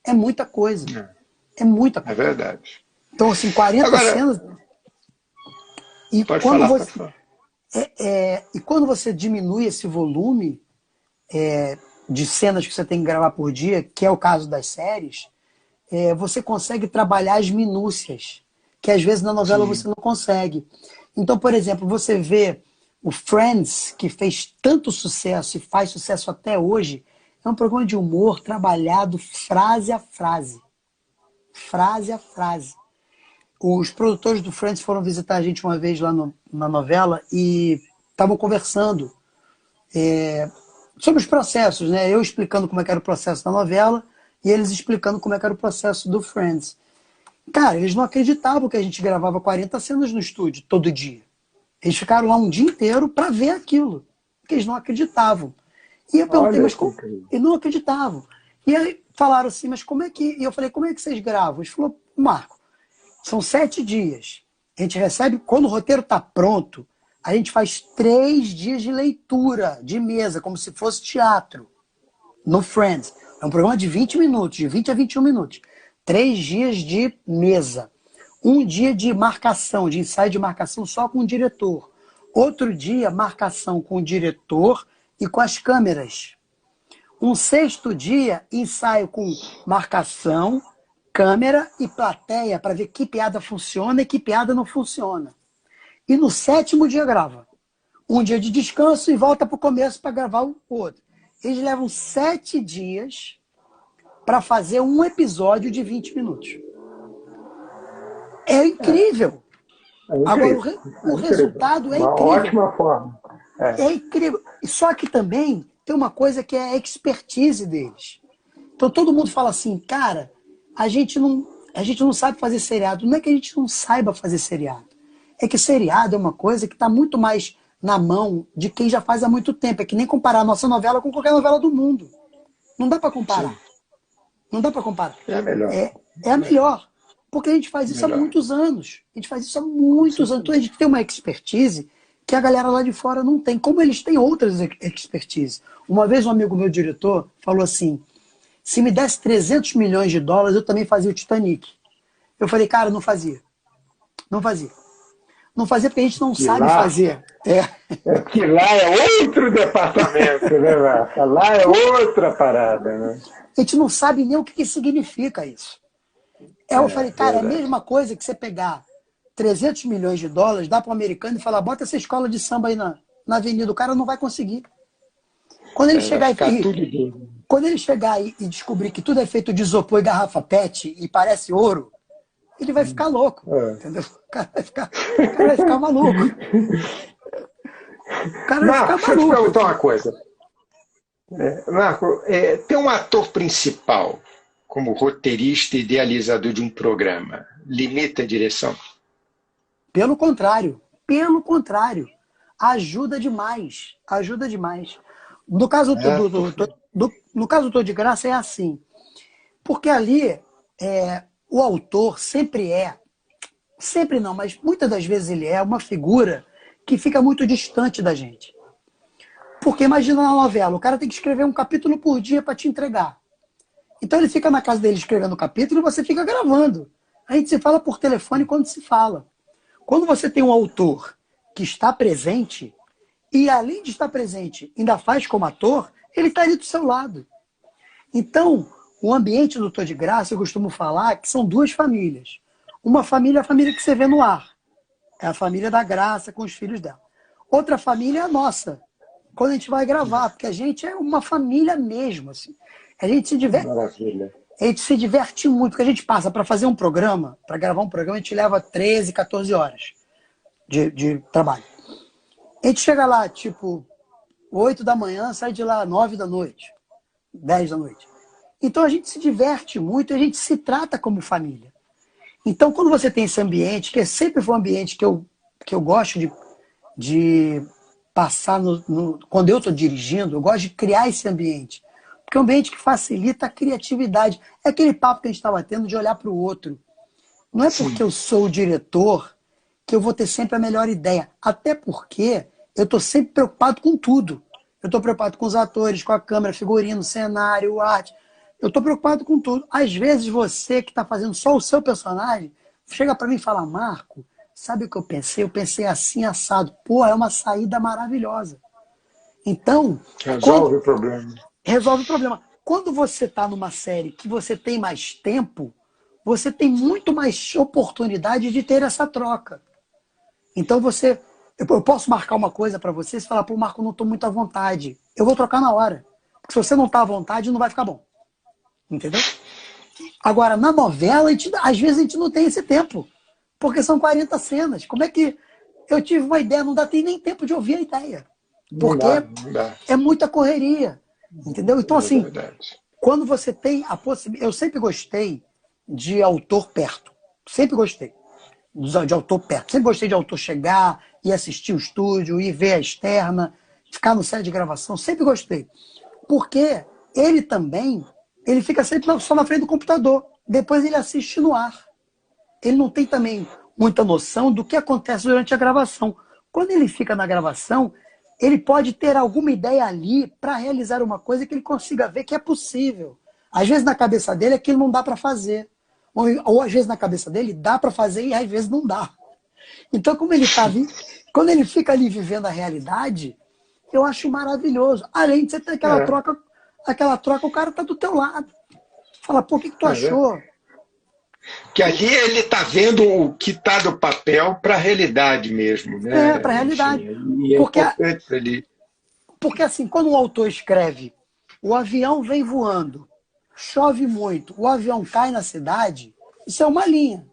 É muita coisa. É muita coisa. É verdade. Então, assim, 40 cenas... E pode quando falar, você, pode falar. E quando você diminui esse volume de cenas que você tem que gravar por dia, que é o caso das séries, você consegue trabalhar as minúcias, que às vezes na novela você não consegue. Então, por exemplo, você vê o Friends, que fez tanto sucesso e faz sucesso até hoje, é um programa de humor trabalhado frase a frase. Frase a frase. Os produtores do Friends foram visitar a gente uma vez lá na novela e estavam conversando sobre os processos, né? Eu explicando como é que era o processo da novela e eles explicando como é que era o processo do Friends. Cara, eles não acreditavam que a gente gravava 40 cenas no estúdio todo dia. Eles ficaram lá um dia inteiro para ver aquilo, porque eles não acreditavam. E eu perguntei, mas como? Eles não acreditavam. E aí falaram assim, mas como é que... E eu falei, como é que vocês gravam? Eles falaram, Marco, são 7 dias. A gente recebe, quando o roteiro está pronto, a gente faz 3 dias de leitura de mesa, como se fosse teatro, no Friends. É um programa de 20 minutos, de 20 a 21 minutos. 3 dias de mesa. Um dia de marcação, de ensaio de marcação só com o diretor. Outro dia, marcação com o diretor e com as câmeras. Um sexto dia, ensaio com marcação, câmera e plateia para ver que piada funciona e que piada não funciona. E no sétimo dia grava. Um dia de descanso e volta para o começo para gravar o outro. Eles levam 7 dias para fazer um episódio de 20 minutos. É incrível. Agora, o resultado é incrível. Uma ótima forma. É incrível. Só que também tem uma coisa que é a expertise deles. Então todo mundo fala assim, cara, a gente não sabe fazer seriado. Não é que a gente não saiba fazer seriado. É que seriado é uma coisa que está muito mais na mão de quem já faz há muito tempo. É que nem comparar a nossa novela com qualquer novela do mundo. Não dá para comparar. Sim. Não dá para comparar. É a melhor. É a melhor. Porque a gente faz isso há muitos anos. A gente faz isso há muitos anos. Então a gente tem uma expertise que a galera lá de fora não tem. Como eles têm outras expertise. Uma vez um amigo meu, diretor, falou assim, se me desse 300 milhões de dólares, eu também fazia o Titanic. Eu falei, cara, não fazia. Não fazia. Não fazia porque a gente não sabe fazer. Que lá é outro departamento, né, Marca? Lá é outra parada, né? A gente não sabe nem o que significa isso. Eu falei, cara, é a mesma coisa que você pegar 300 milhões de dólares, dá para um americano e falar, bota essa escola de samba aí na avenida. O cara não vai conseguir. Quando ele chegar e descobrir que tudo é feito de isopor e garrafa PET e parece ouro, ele vai ficar louco. Entendeu? O cara vai ficar maluco. O cara vai Marco, ficar maluco. deixa eu te perguntar uma coisa. Marco, tem um ator principal como roteirista e idealizador de um programa. Limita a direção? Pelo contrário. Ajuda demais. Ajuda demais. No caso no caso do Tô de Graça é assim. Porque ali o autor sempre não, mas muitas das vezes ele é uma figura que fica muito distante da gente. Porque imagina na novela, o cara tem que escrever um capítulo por dia para te entregar. Então ele fica na casa dele escrevendo o capítulo e você fica gravando. A gente se fala por telefone quando se fala. Quando você tem um autor que está presente, e além de estar presente, ainda faz como ator, ele está ali do seu lado. Então, o ambiente do Tô de Graça, eu costumo falar que são 2 famílias. Uma família é a família que você vê no ar. É a família da Graça com os filhos dela. Outra família é a nossa. Quando a gente vai gravar, porque a gente é uma família mesmo. Assim. A gente se diverte. Maravilha. A gente se diverte muito, porque a gente passa para fazer um programa, para gravar um programa, a gente leva 13, 14 horas de trabalho. A gente chega lá, tipo, 8 da manhã, sai de lá 9 da noite, 10 da noite. Então a gente se diverte muito, a gente se trata como família. Então quando você tem esse ambiente, que sempre foi um ambiente que eu gosto de passar, quando eu estou dirigindo, eu gosto de criar esse ambiente. Porque é um ambiente que facilita a criatividade. É aquele papo que a gente estava tendo de olhar para o outro. Não é porque eu sou o diretor que eu vou ter sempre a melhor ideia. Até porque eu estou sempre preocupado com tudo. Eu estou preocupado com os atores, com a câmera, figurino, cenário, arte. Eu estou preocupado com tudo. Às vezes você que está fazendo só o seu personagem, chega para mim e fala, Marco, sabe o que eu pensei? Eu pensei assim, assado. Pô, é uma saída maravilhosa. Então... Resolve o problema. Resolve o problema. Quando você está numa série que você tem mais tempo, você tem muito mais oportunidade de ter essa troca. Então eu posso marcar uma coisa para você e falar, pô, Marco, não estou muito à vontade. Eu vou trocar na hora. Porque se você não está à vontade, não vai ficar bom. Entendeu? Agora, na novela, às vezes a gente não tem esse tempo. Porque são 40 cenas. Como é que eu tive uma ideia? Não dá nem tempo de ouvir a ideia. Porque não dá. É muita correria. Entendeu? Então, assim, quando você tem a possibilidade... Eu sempre gostei de autor perto. Sempre gostei de autor perto. Sempre gostei de autor chegar e assistir o estúdio, ir ver a externa, ficar no set de gravação. Sempre gostei. Porque ele fica sempre só na frente do computador. Depois ele assiste no ar. Ele não tem também muita noção do que acontece durante a gravação. Quando ele fica na gravação... ele pode ter alguma ideia ali para realizar uma coisa que ele consiga ver que é possível. Às vezes na cabeça dele aquilo não dá para fazer. Ou às vezes na cabeça dele dá para fazer e às vezes não dá. Então quando ele fica ali vivendo a realidade, eu acho maravilhoso. Além de você ter aquela troca aquela troca, o cara tá do teu lado. Fala, pô, o que tu achou? Que ali ele está vendo o que está do papel para a realidade mesmo, né? Para a realidade. Enfim, e é Porque, importante para ele. porque assim, quando um autor escreve, o avião vem voando, chove muito, o avião cai na cidade, isso é uma linha.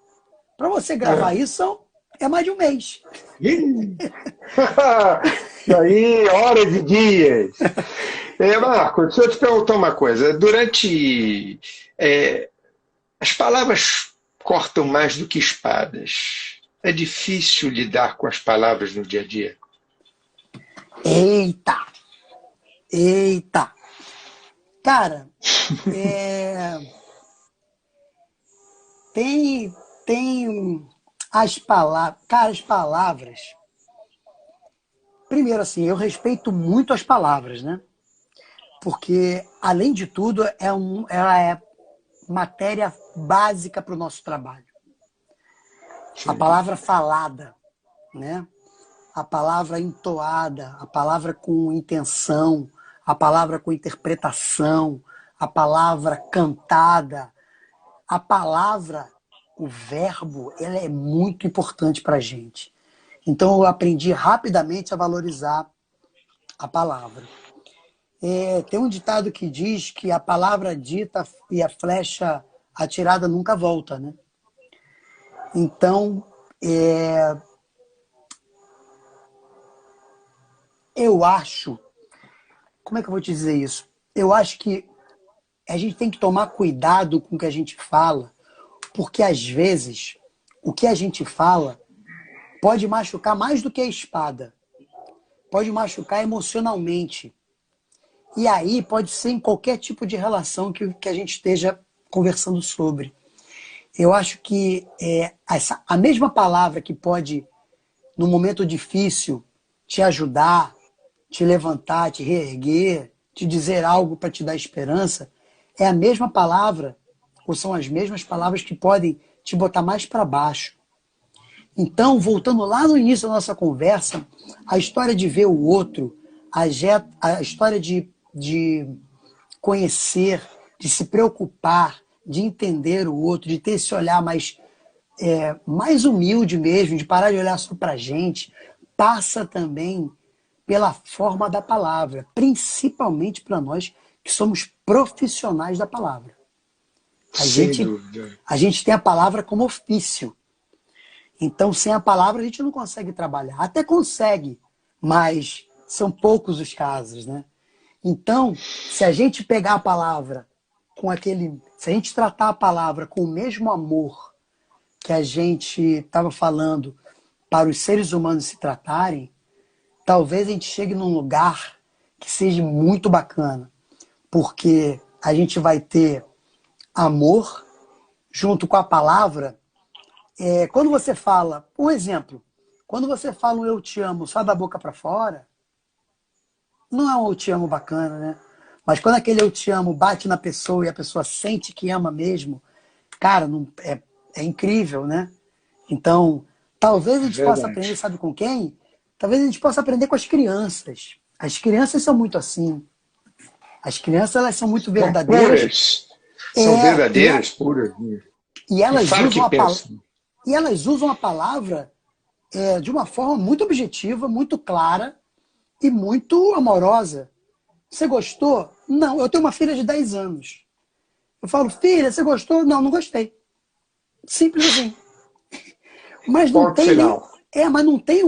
Para você gravar isso, é mais de um mês. Isso aí, horas e dias. Marco, deixa eu te perguntar uma coisa. Durante. As palavras cortam mais do que espadas. É difícil lidar com as palavras no dia a dia? Eita! Eita! Cara, tem as palavras. Cara, as palavras. Primeiro, assim, eu respeito muito as palavras, né? Porque, além de tudo, ela é matéria básica para o nosso trabalho. Sim. A palavra falada, né? A palavra entoada, a palavra com intenção, a palavra com interpretação, a palavra cantada, a palavra, o verbo, ela é muito importante para a gente. Então eu aprendi rapidamente a valorizar a palavra. Tem um ditado que diz que a palavra dita e a flecha atirada nunca volta, né? Então, eu acho... Como é que eu vou te dizer isso? Eu acho que a gente tem que tomar cuidado com o que a gente fala, porque às vezes o que a gente fala pode machucar mais do que a espada. Pode machucar emocionalmente. E aí pode ser em qualquer tipo de relação que a gente esteja conversando sobre. Eu acho que a mesma palavra que pode, no momento difícil, te ajudar, te levantar, te reerguer, te dizer algo para te dar esperança, é a mesma palavra, ou são as mesmas palavras que podem te botar mais para baixo. Então, voltando lá no início da nossa conversa, a história de ver o outro, a história de conhecer, de se preocupar, de entender o outro, de ter esse olhar mais humilde mesmo, de parar de olhar só para a gente, passa também pela forma da palavra, principalmente para nós que somos profissionais da palavra. A gente tem a palavra como ofício. Então, sem a palavra, a gente não consegue trabalhar. Até consegue, mas são poucos os casos, né? Então, se a gente pegar a palavra se a gente tratar a palavra com o mesmo amor que a gente estava falando para os seres humanos se tratarem, talvez a gente chegue num lugar que seja muito bacana, porque a gente vai ter amor junto com a palavra. Quando você fala, um exemplo, quando você fala um eu te amo só da boca para fora, não é um eu te amo bacana, né? Mas quando aquele eu te amo bate na pessoa e a pessoa sente que ama mesmo, cara, é incrível, né? Então, talvez a gente possa aprender, sabe com quem? Talvez a gente possa aprender com as crianças. As crianças são muito assim. As crianças, elas são muito verdadeiras. São verdadeiras, puras. E elas usam a palavra de uma forma muito objetiva, muito clara e muito amorosa. Você gostou? Não. Eu tenho uma filha de 10 anos. Eu falo, filha, você gostou? Não, não gostei. Simples assim. Mas não tem mas não tem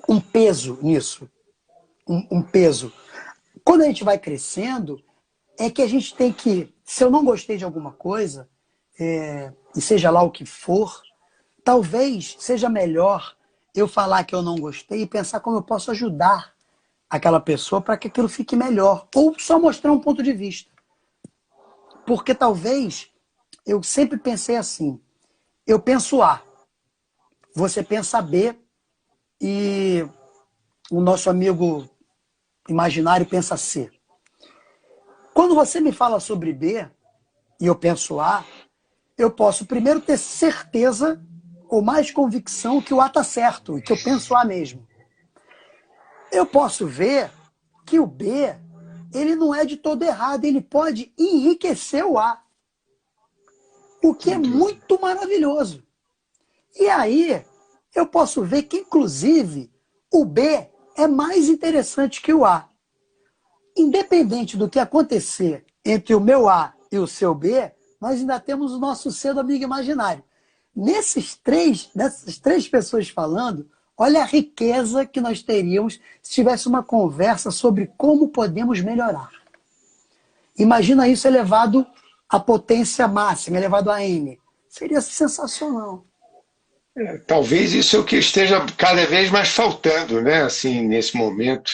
um peso nisso. Um peso. Quando a gente vai crescendo, é que a gente tem que, se eu não gostei de alguma coisa, e seja lá o que for, talvez seja melhor eu falar que eu não gostei e pensar como eu posso ajudar aquela pessoa para que aquilo fique melhor. Ou só mostrar um ponto de vista. Porque talvez, eu sempre pensei assim, eu penso A, você pensa B e o nosso amigo imaginário pensa C. Quando você me fala sobre B e eu penso A, eu posso primeiro ter certeza ou mais convicção que o A está certo e que eu penso A mesmo. Eu posso ver que o B, ele não é de todo errado, ele pode enriquecer o A, o que é muito maravilhoso. E aí, eu posso ver que, inclusive, o B é mais interessante que o A. Independente do que acontecer entre o meu A e o seu B, nós ainda temos o nosso C do amigo imaginário. Nessas três pessoas falando, olha a riqueza que nós teríamos se tivesse uma conversa sobre como podemos melhorar. Imagina isso elevado à potência máxima, elevado a N. Seria sensacional. Talvez isso é o que esteja cada vez mais faltando, né? Assim, nesse momento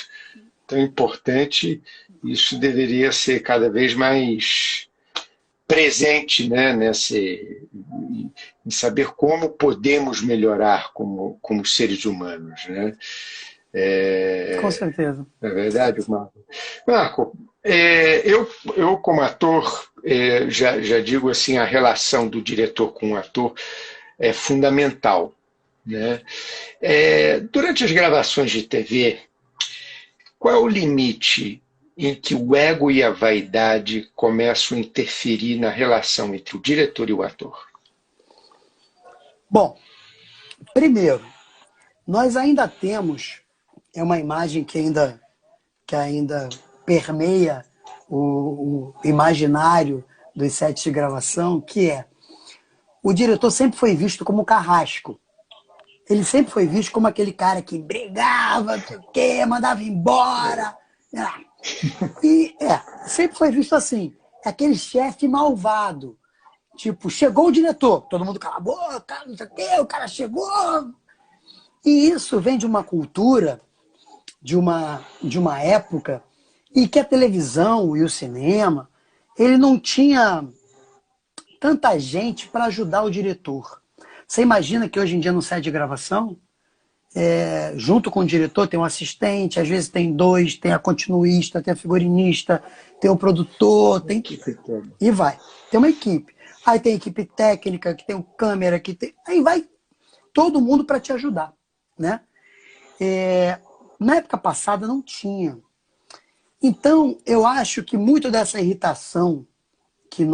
tão importante, isso deveria ser cada vez mais presente, né? Em saber como podemos melhorar como seres humanos, né? Com certeza. É verdade, Marco? Marco, eu como ator, já digo assim, a relação do diretor com o ator é fundamental, né? Durante as gravações de TV, qual é o limite em que o ego e a vaidade começam a interferir na relação entre o diretor e o ator? Bom, primeiro, nós ainda temos uma imagem que ainda permeia o imaginário dos sets de gravação, que é o diretor sempre foi visto como carrasco. Ele sempre foi visto como aquele cara que brigava, não sei o quê, mandava embora. E sempre foi visto assim, aquele chefe malvado. Tipo, chegou o diretor, todo mundo cala a boca, não sei o quê, o cara chegou. E isso vem de uma cultura, de uma época, e que a televisão e o cinema, ele não tinha tanta gente para ajudar o diretor. Você imagina que hoje em dia no set de gravação, junto com o diretor tem um assistente, às vezes tem dois, tem a continuista, tem a figurinista, tem o produtor, tem e vai. Tem uma equipe. Aí tem a equipe técnica, que tem o câmera, aí vai todo mundo para te ajudar, né? Na época passada não tinha. Então, eu acho que muito dessa irritação que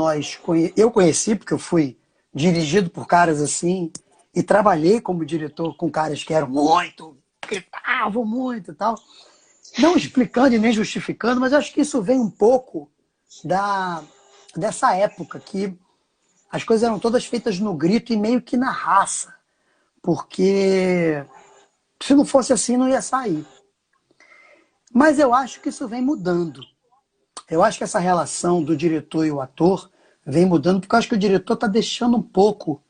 eu conheci, porque eu fui dirigido por caras assim, e trabalhei como diretor com caras que eram muito, gritavam muito e tal, não explicando e nem justificando, mas acho que isso vem um pouco dessa época, que as coisas eram todas feitas no grito e meio que na raça, porque se não fosse assim não ia sair. Mas eu acho que isso vem mudando. Eu acho que essa relação do diretor e o ator vem mudando, porque eu acho que o diretor está deixando um pouco,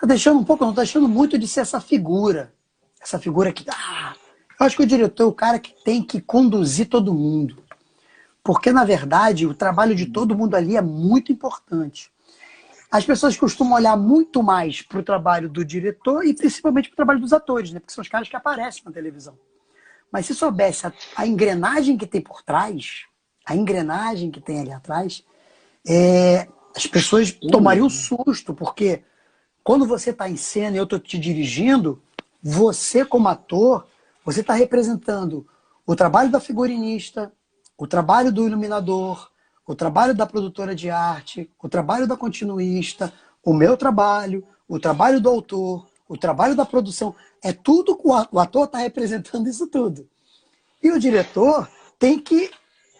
não, está deixando muito de ser essa figura que... eu acho que o diretor é o cara que tem que conduzir todo mundo. Porque, na verdade, o trabalho de todo mundo ali é muito importante. As pessoas costumam olhar muito mais para o trabalho do diretor e principalmente para o trabalho dos atores, né? Porque são os caras que aparecem na televisão. Mas se soubesse a engrenagem que tem por trás, a engrenagem que tem ali atrás, as pessoas tomariam um susto, porque quando você está em cena e eu estou te dirigindo, você como ator, você está representando o trabalho da figurinista, o trabalho do iluminador, o trabalho da produtora de arte, o trabalho da continuista, o meu trabalho, o trabalho do autor, o trabalho da produção. É tudo que o ator está representando isso tudo. E o diretor tem que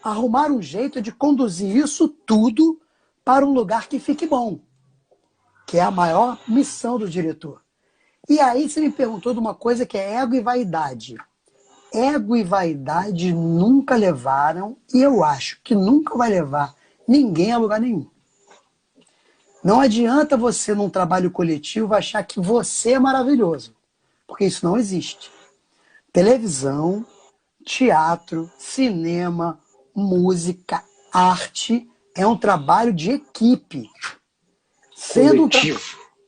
arrumar um jeito de conduzir isso tudo para um lugar que fique bom, que é a maior missão do diretor. E aí você me perguntou de uma coisa que é ego e vaidade. Ego e vaidade nunca levaram, e eu acho que nunca vai levar ninguém a lugar nenhum. Não adianta você, num trabalho coletivo, achar que você é maravilhoso, porque isso não existe. Televisão, teatro, cinema, música, arte é um trabalho de equipe.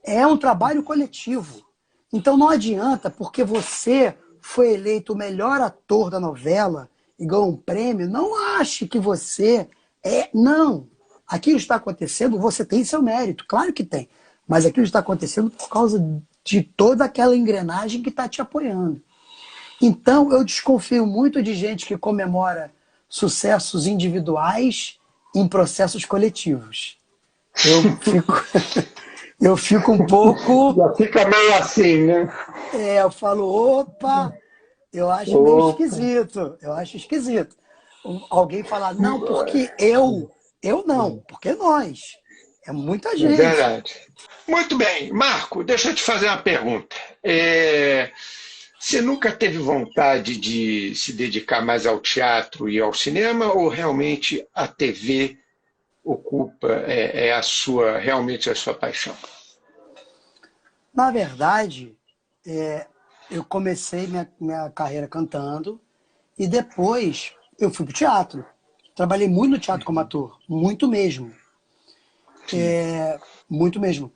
É um trabalho coletivo. Então não adianta, porque você foi eleito o melhor ator da novela e ganhou um prêmio, não ache que você é... Não. Aquilo está acontecendo, você tem seu mérito, claro que tem. Mas aquilo está acontecendo por causa de toda aquela engrenagem que está te apoiando. Então, eu desconfio muito de gente que comemora sucessos individuais em processos coletivos. Eu fico, eu fico um pouco... Já fica meio assim, né? eu falo, opa, eu acho meio Opa. esquisito. Eu acho esquisito. Alguém falar, não, porque eu não, porque nós. É muita É gente. verdade. Muito bem. Marco, deixa eu te fazer uma pergunta. Você nunca teve vontade de se dedicar mais ao teatro e ao cinema, ou realmente a TV ocupa, realmente a sua paixão? Na verdade, eu comecei minha carreira cantando e depois eu fui para o teatro. Trabalhei muito no teatro como ator, muito mesmo. Muito mesmo.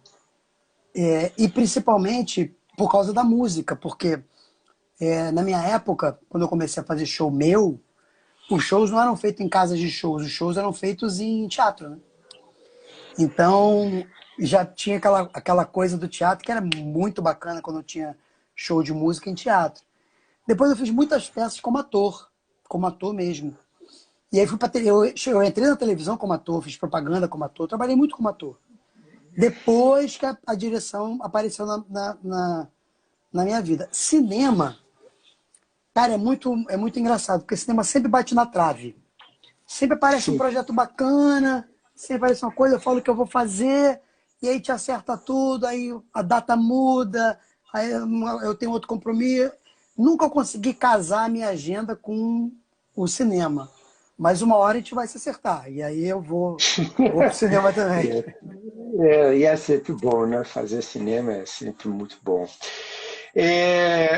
E principalmente por causa da música, porque na minha época, quando eu comecei a fazer show meu, os shows não eram feitos em casas de shows, os shows eram feitos em teatro, né? Então, já tinha aquela coisa do teatro que era muito bacana quando eu tinha show de música em teatro. Depois eu fiz muitas peças como ator mesmo. E aí eu entrei na televisão como ator, fiz propaganda como ator, trabalhei muito como ator. Depois que a direção apareceu na minha vida. Cinema, cara, é muito engraçado, porque cinema sempre bate na trave. Sempre aparece um projeto bacana, sempre aparece uma coisa, eu falo o que eu vou fazer, e aí te acerta tudo, aí a data muda, aí eu tenho outro compromisso. Nunca consegui casar a minha agenda com o cinema. Mas uma hora a gente vai se acertar. E aí eu vou pro cinema também. E é sempre bom, né? Fazer cinema é sempre muito bom.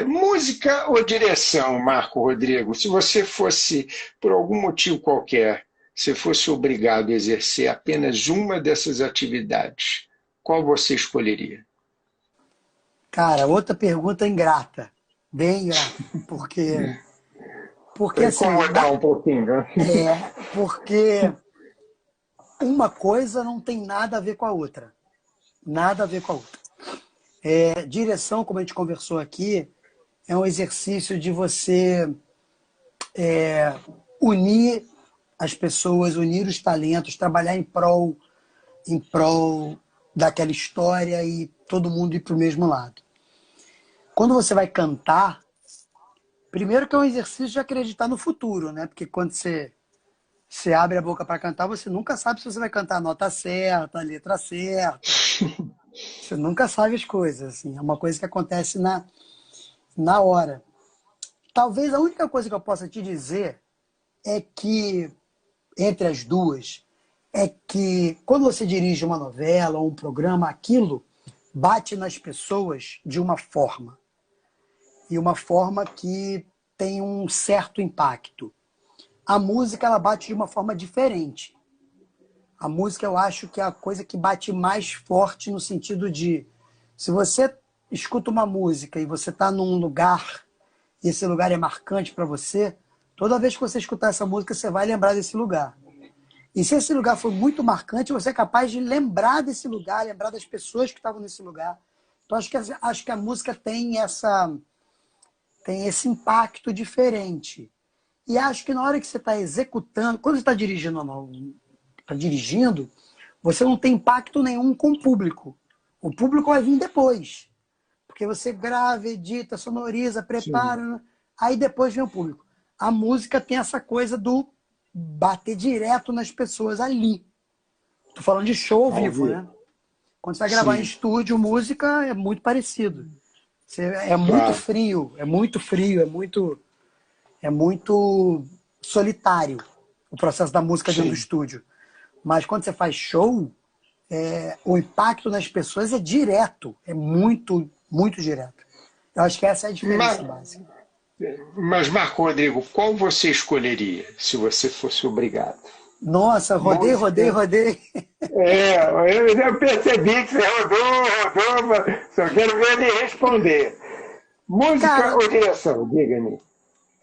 Música ou direção, Marco Rodrigo? Se você fosse, por algum motivo qualquer, se fosse obrigado a exercer apenas uma dessas atividades, qual você escolheria? Cara, outra pergunta ingrata. Bem ingrata. Porque assim, Incomodar um pouquinho, né? porque uma coisa não tem nada a ver com a outra. Nada a ver com a outra. Direção, como a gente conversou aqui, é um exercício de você unir as pessoas, unir os talentos, trabalhar em prol daquela história e todo mundo ir para o mesmo lado. Quando você vai cantar, primeiro que é um exercício de acreditar no futuro, né? Porque quando você abre a boca para cantar, você nunca sabe se você vai cantar a nota certa, a letra certa. Você nunca sabe as coisas, assim. É uma coisa que acontece na hora. Talvez a única coisa que eu possa te dizer é que, entre as duas, é que quando você dirige uma novela ou um programa, aquilo bate nas pessoas de uma forma. E uma forma que tem um certo impacto. A música, ela bate de uma forma diferente. A música, eu acho que é a coisa que bate mais forte no sentido de, se você escuta uma música e você está num lugar, e esse lugar é marcante para você, toda vez que você escutar essa música, você vai lembrar desse lugar. E se esse lugar for muito marcante, você é capaz de lembrar desse lugar, lembrar das pessoas que estavam nesse lugar. Então, acho que a música tem esse impacto diferente. E acho que na hora que você está executando, quando você está dirigindo, você não tem impacto nenhum com o público. O público vai vir depois. Porque você grava, edita, sonoriza, prepara, aí depois vem o público. A música tem essa coisa do bater direto nas pessoas ali. Tô falando de show ao vivo, né? Quando você vai gravar em estúdio, música é muito parecido. É muito frio, é muito solitário o processo da música dentro do estúdio. Mas quando você faz show, o impacto nas pessoas é direto, é muito, muito direto. Eu acho que essa é a diferença básica. Mas, Marco Rodrigo, qual você escolheria se você fosse obrigado? Nossa, rodei. Eu percebi que você rodou, só quero ver ele responder. Música ou direção? Diga-me.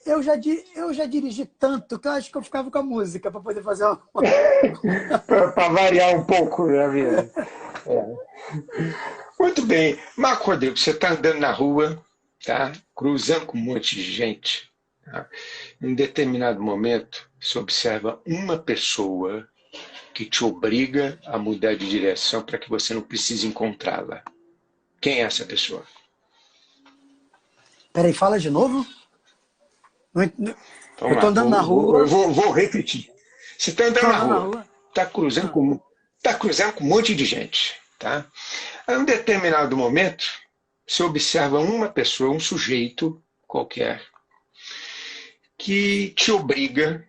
Eu já dirigi tanto que eu acho que eu ficava com a música para poder fazer uma... Para variar um pouco na vida. Muito bem. Marco Rodrigo, você está andando na rua, tá? Cruzando com um monte de gente. Tá? Em um determinado momento, você observa uma pessoa que te obriga a mudar de direção para que você não precise encontrá-la. Quem é essa pessoa? Peraí, fala de novo? Eu estou andando na rua. Eu vou repetir. Você está andando na rua, está cruzando com um monte de gente. Tá? Em um determinado momento, você observa uma pessoa, um sujeito qualquer, que te obriga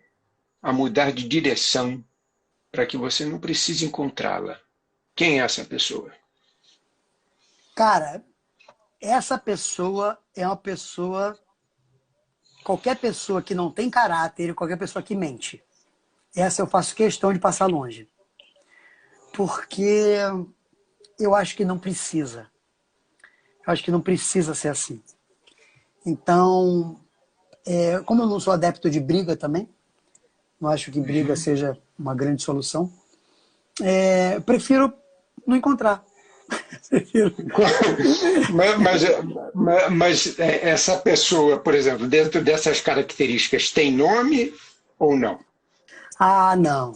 a mudar de direção para que você não precise encontrá-la. Quem é essa pessoa? Cara, essa pessoa é uma pessoa... Qualquer pessoa que não tem caráter, qualquer pessoa que mente. Essa eu faço questão de passar longe. Porque eu acho que não precisa. Eu acho que não precisa ser assim. Então, como eu não sou adepto de briga também, não acho que briga seja uma grande solução, eu prefiro não encontrar. mas essa pessoa, por exemplo, dentro dessas características, tem nome ou não? Ah, não.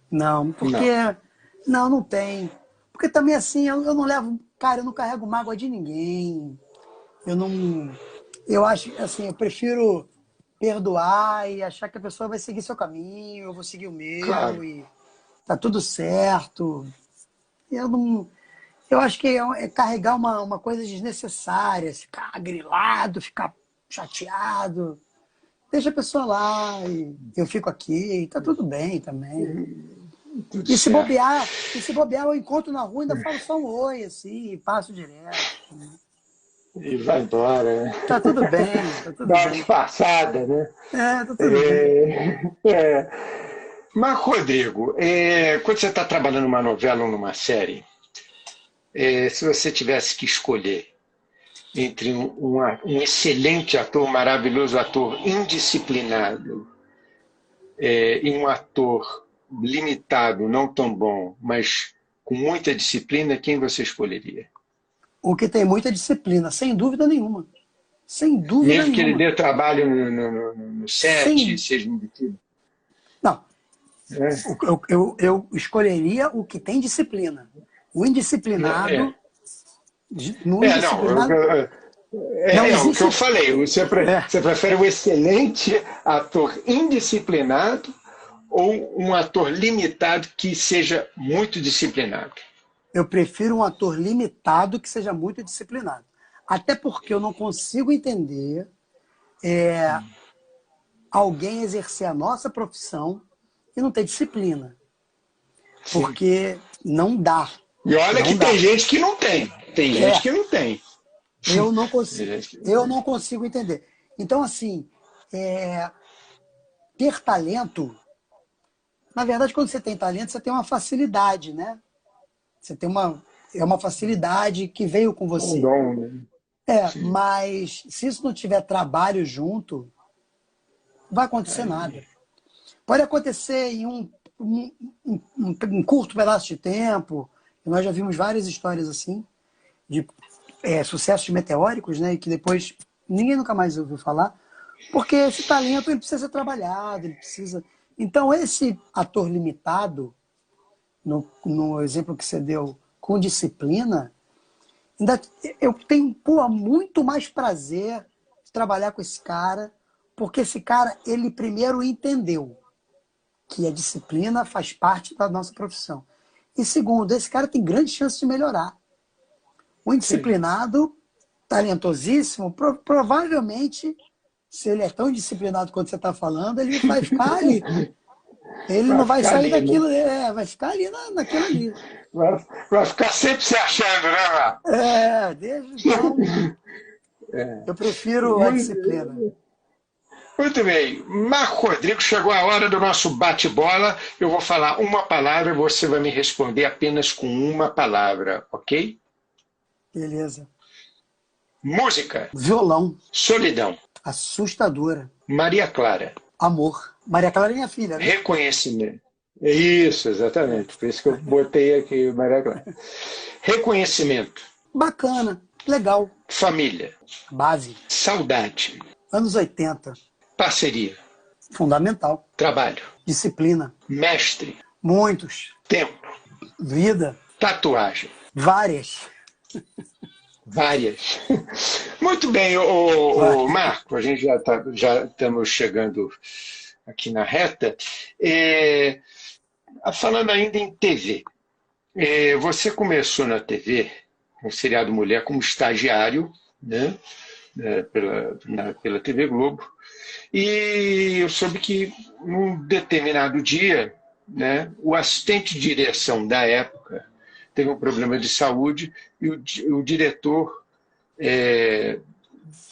Não, porque... Não tem. Porque também assim, eu não levo... Cara, eu não carrego mágoa de ninguém. Eu não... Eu acho, assim, eu prefiro perdoar e achar que a pessoa vai seguir seu caminho, eu vou seguir o meu, Claro. e tá tudo certo. Eu não... Eu acho que é carregar uma coisa desnecessária, ficar grilado, ficar chateado. Deixa a pessoa lá e eu fico aqui, e tá tudo bem também. E se bobear, eu encontro na rua, ainda falo só um oi, assim, e passo direto. E vai embora, né? Tá tudo bem, tá tudo Dá uma bem. disfarçada, né? Tá tudo bem. Mas, Rodrigo, quando você está trabalhando numa novela ou numa série, se você tivesse que escolher entre um excelente ator, um maravilhoso ator indisciplinado, e um ator limitado, não tão bom, mas com muita disciplina, quem você escolheria? O que tem muita disciplina, sem dúvida nenhuma. Sem dúvida Mesmo que ele nenhuma. dê trabalho no set, seja demitido? Não. Eu escolheria o que tem disciplina. O indisciplinado... O que eu falei. Você prefere um excelente ator indisciplinado ou um ator limitado que seja muito disciplinado? Eu prefiro um ator limitado que seja muito disciplinado. Até porque eu não consigo entender alguém exercer a nossa profissão e não ter disciplina. Porque não dá. E olha que tem gente que não tem. Tem gente que não tem. Eu não consigo entender. Então, assim, ter talento... Na verdade, quando você tem talento, você tem uma facilidade, né? Você tem uma facilidade que veio com você. Um dom, né? Mas se isso não tiver trabalho junto, não vai acontecer nada. Pode acontecer em um curto pedaço de tempo. Nós já vimos várias histórias assim, de sucessos meteóricos, né? E que depois ninguém nunca mais ouviu falar. Porque esse talento ele precisa ser trabalhado, ele precisa... Então, esse ator limitado, no exemplo que você deu, com disciplina, eu tenho muito mais prazer de trabalhar com esse cara, porque esse cara, ele primeiro entendeu que a disciplina faz parte da nossa profissão. E segundo, esse cara tem grande chance de melhorar. O indisciplinado, talentosíssimo, provavelmente... Se ele é tão disciplinado quanto você está falando, ele vai ficar ali. Ele não vai sair daquilo, vai ficar ali naquilo ali. Vai ficar sempre se achando, né? Então, eu prefiro a disciplina. Muito bem. Marco Rodrigo, chegou a hora do nosso bate-bola. Eu vou falar uma palavra e você vai me responder apenas com uma palavra, ok? Beleza. Música. Violão. Solidão. Assustadora. Maria Clara. Amor. Maria Clara é minha filha, né? Reconhecimento. Isso, exatamente. Por isso que eu botei aqui Maria Clara. Reconhecimento. Bacana. Legal. Família. Base. Saudade. Anos 80. Parceria. Fundamental. Trabalho. Disciplina. Mestre. Muitos. Tempo. Vida. Tatuagem. Várias. Várias. Muito bem, Marco, a gente já estamos chegando aqui na reta. Falando ainda em TV, você começou na TV, no seriado Mulher, como estagiário, né, pela TV Globo, e eu soube que num determinado dia, né, o assistente de direção da época teve um problema de saúde e o diretor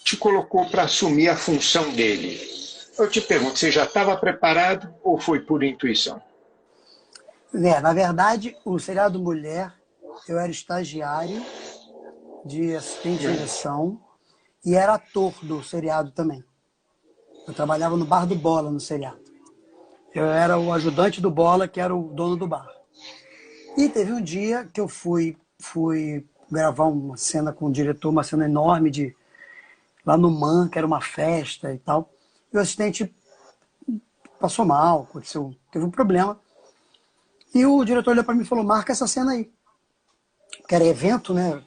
te colocou para assumir a função dele. Eu te pergunto, você já estava preparado ou foi por intuição? Na verdade, o seriado Mulher, eu era estagiário de assistente de direção e era ator do seriado também. Eu trabalhava no bar do Bola, no seriado. Eu era o ajudante do Bola, que era o dono do bar. E teve um dia que eu fui gravar uma cena com o diretor, uma cena enorme lá no MAN, que era uma festa e tal. E o assistente passou mal, teve um problema. E o diretor olhou para mim e falou, marca essa cena aí. Que era evento, né?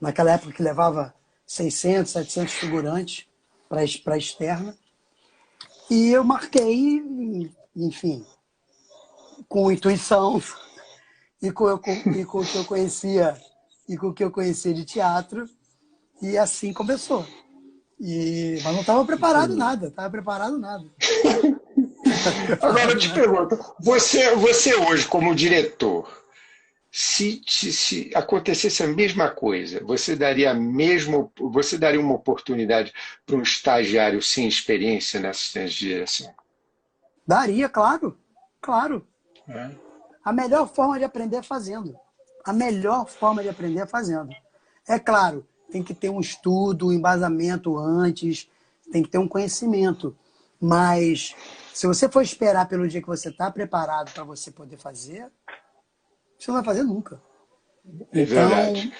Naquela época que levava 600, 700 figurantes para a externa. E eu marquei, enfim, com intuição e com o que eu conhecia de teatro, e assim começou. Mas não estava preparado nada. Agora eu te pergunto, você hoje como diretor, se acontecesse a mesma coisa, você daria uma oportunidade para um estagiário sem experiência na assistência de direção? Daria, claro. É. A melhor forma de aprender é fazendo. É claro, tem que ter um estudo, um embasamento antes, tem que ter um conhecimento. Mas se você for esperar pelo dia que você está preparado para você poder fazer, você não vai fazer nunca. É verdade.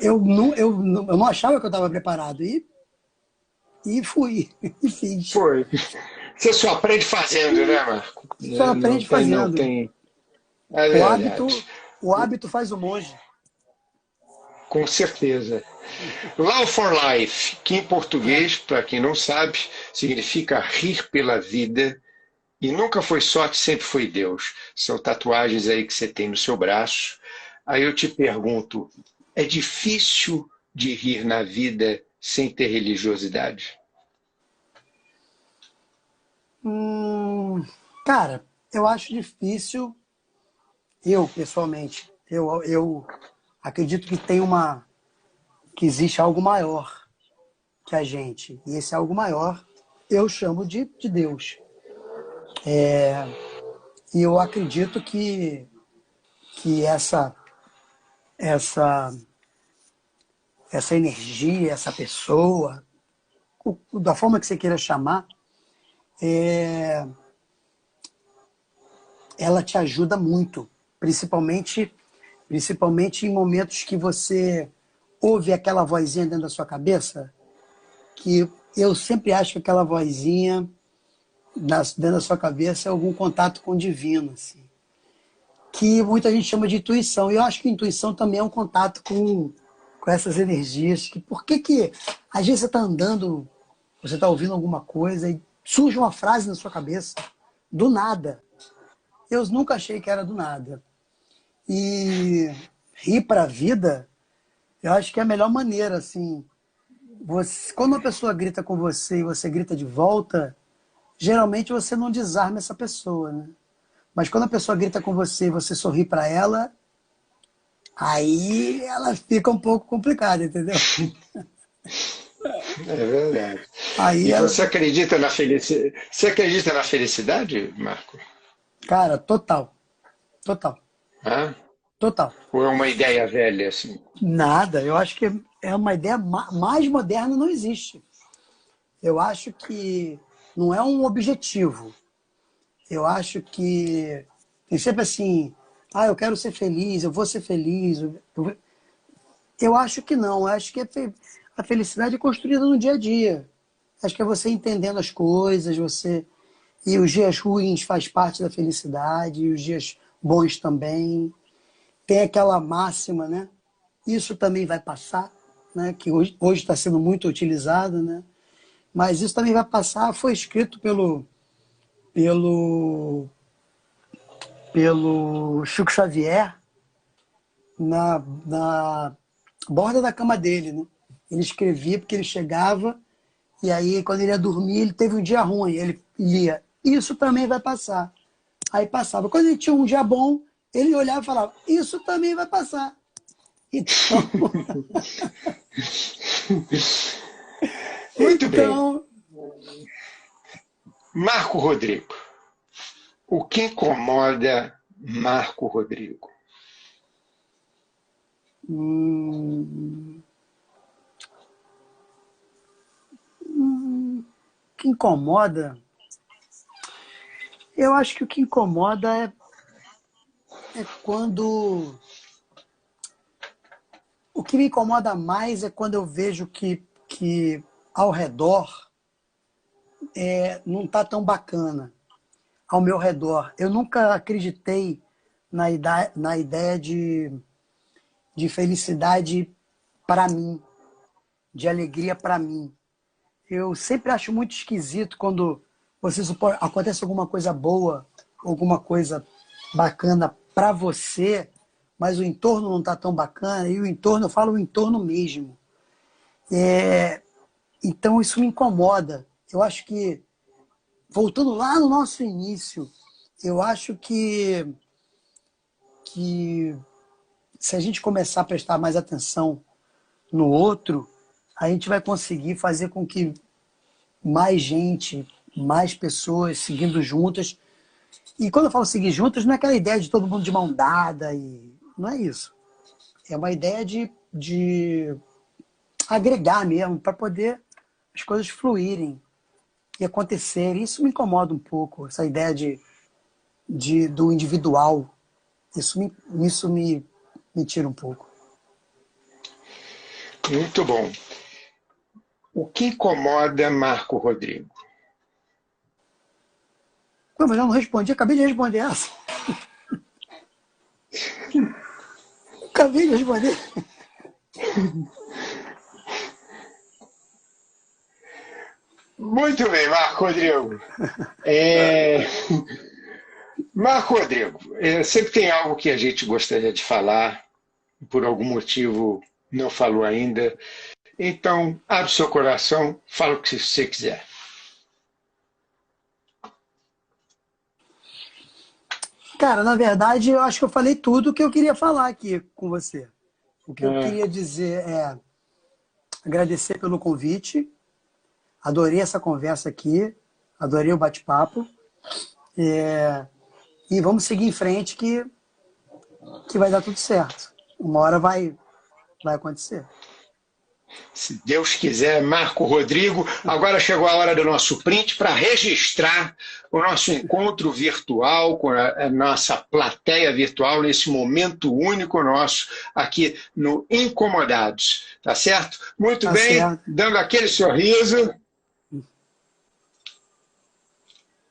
Eu não achava que eu estava preparado. E fui, e fiz. Foi. Você só aprende fazendo, né, Marco? Só aprende fazendo. Não tem. É o hábito faz o monge. Com certeza. Love for Life, que em português, para quem não sabe, significa rir pela vida. E nunca foi sorte, sempre foi Deus. São tatuagens aí que você tem no seu braço. Aí eu te pergunto, é difícil de rir na vida sem ter religiosidade? Cara, eu acho difícil. Eu, pessoalmente, eu acredito que existe algo maior que a gente. E esse algo maior eu chamo de Deus. E eu acredito que essa energia, essa pessoa, da forma que você queira chamar, ela te ajuda muito, principalmente em momentos que você ouve aquela vozinha dentro da sua cabeça, que eu sempre acho que aquela vozinha dentro da sua cabeça é algum contato com o divino, assim, que muita gente chama de intuição. E eu acho que intuição também é um contato com essas energias. Por que às vezes você está andando, você está ouvindo alguma coisa e surge uma frase na sua cabeça, do nada. Eu nunca achei que era do nada. E rir para a vida, eu acho que é a melhor maneira, assim. Quando uma pessoa grita com você e você grita de volta, geralmente você não desarma essa pessoa, né? Mas quando a pessoa grita com você e você sorri para ela, aí ela fica um pouco complicada, entendeu? É verdade. Aí você acredita na felicidade? Você acredita na felicidade, Marco? Cara, total. Hã? Total. Ou é uma ideia velha, assim? Nada. Eu acho que é uma ideia mais moderna, não existe. Eu acho que não é um objetivo. Eu acho que tem sempre assim, eu quero ser feliz, eu vou ser feliz. Eu acho que não. Eu acho que a felicidade é construída no dia a dia. Acho que é você entendendo as coisas, e os dias ruins faz parte da felicidade, e os dias bons também. Tem aquela máxima, né? Isso também vai passar, né? Que hoje está sendo muito utilizado, né? Mas isso também vai passar. Foi escrito pelo Chico Xavier na borda da cama dele, né? Ele escrevia porque ele chegava e aí quando ele ia dormir ele teve um dia ruim, ele lia, isso também vai passar. Aí passava. Quando ele tinha um dia bom, ele olhava e falava, isso também vai passar. Então... Muito bem. Marco Rodrigo. O que incomoda Marco Rodrigo? O que incomoda? Eu acho que o que incomoda é quando... O que me incomoda mais é quando eu vejo que ao redor não está tão bacana. Ao meu redor. Eu nunca acreditei na ideia de felicidade para mim, de alegria para mim. Eu sempre acho muito esquisito quando acontece alguma coisa boa, alguma coisa bacana para você, mas o entorno não está tão bacana, e o entorno, eu falo o entorno mesmo. Então isso me incomoda. Eu acho que, voltando lá no nosso início, eu acho que se a gente começar a prestar mais atenção no outro, a gente vai conseguir fazer com que mais gente, mais pessoas seguindo juntas. E quando eu falo seguir juntas, não é aquela ideia de todo mundo de mão dada, não é isso. É uma ideia de agregar mesmo, para poder as coisas fluírem e acontecerem. Isso me incomoda um pouco, essa ideia do individual. Isso me tira um pouco. Muito bom. O que incomoda Marco Rodrigo? Mas eu não respondi, acabei de responder essa. Acabei de responder. Muito bem, Marco Rodrigo. Marco Rodrigo, sempre tem algo que a gente gostaria de falar, por algum motivo não falou ainda. Então, abre seu coração, fala o que você quiser. Cara, na verdade, eu acho que eu falei tudo o que eu queria falar aqui com você. O que eu queria dizer é agradecer pelo convite. Adorei essa conversa aqui. Adorei o bate-papo. E vamos seguir em frente que vai dar tudo certo. Uma hora vai acontecer. Se Deus quiser, Marco Rodrigo. Agora chegou a hora do nosso print para registrar o nosso encontro virtual com a nossa plateia virtual nesse momento único nosso aqui no Incomodados. Tá certo? Muito bem, certo. Dando aquele sorriso.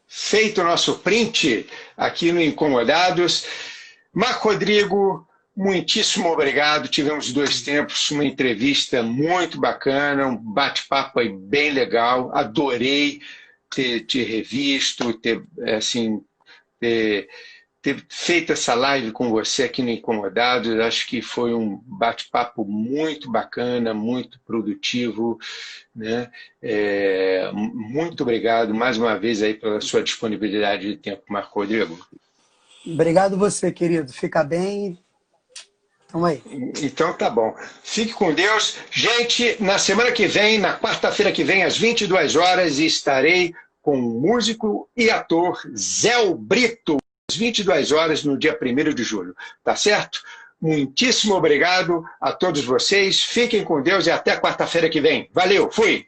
Feito o nosso print aqui no Incomodados. Marco Rodrigo, muitíssimo obrigado. Tivemos 2 tempos, uma entrevista muito bacana, um bate-papo aí bem legal. Adorei ter te revisto, ter feito essa live com você aqui no Incomodados. Acho que foi um bate-papo muito bacana, muito produtivo, né? Muito obrigado mais uma vez aí pela sua disponibilidade de tempo, Marco Rodrigo. Obrigado você, querido. Fica bem. Vamos aí. Então tá bom. Fique com Deus. Gente, na semana que vem, na quarta-feira que vem, às 22 horas, estarei com o músico e ator Zé Brito, às 22 horas, no dia 1º de julho. Tá certo? Muitíssimo obrigado a todos vocês. Fiquem com Deus e até quarta-feira que vem. Valeu, fui!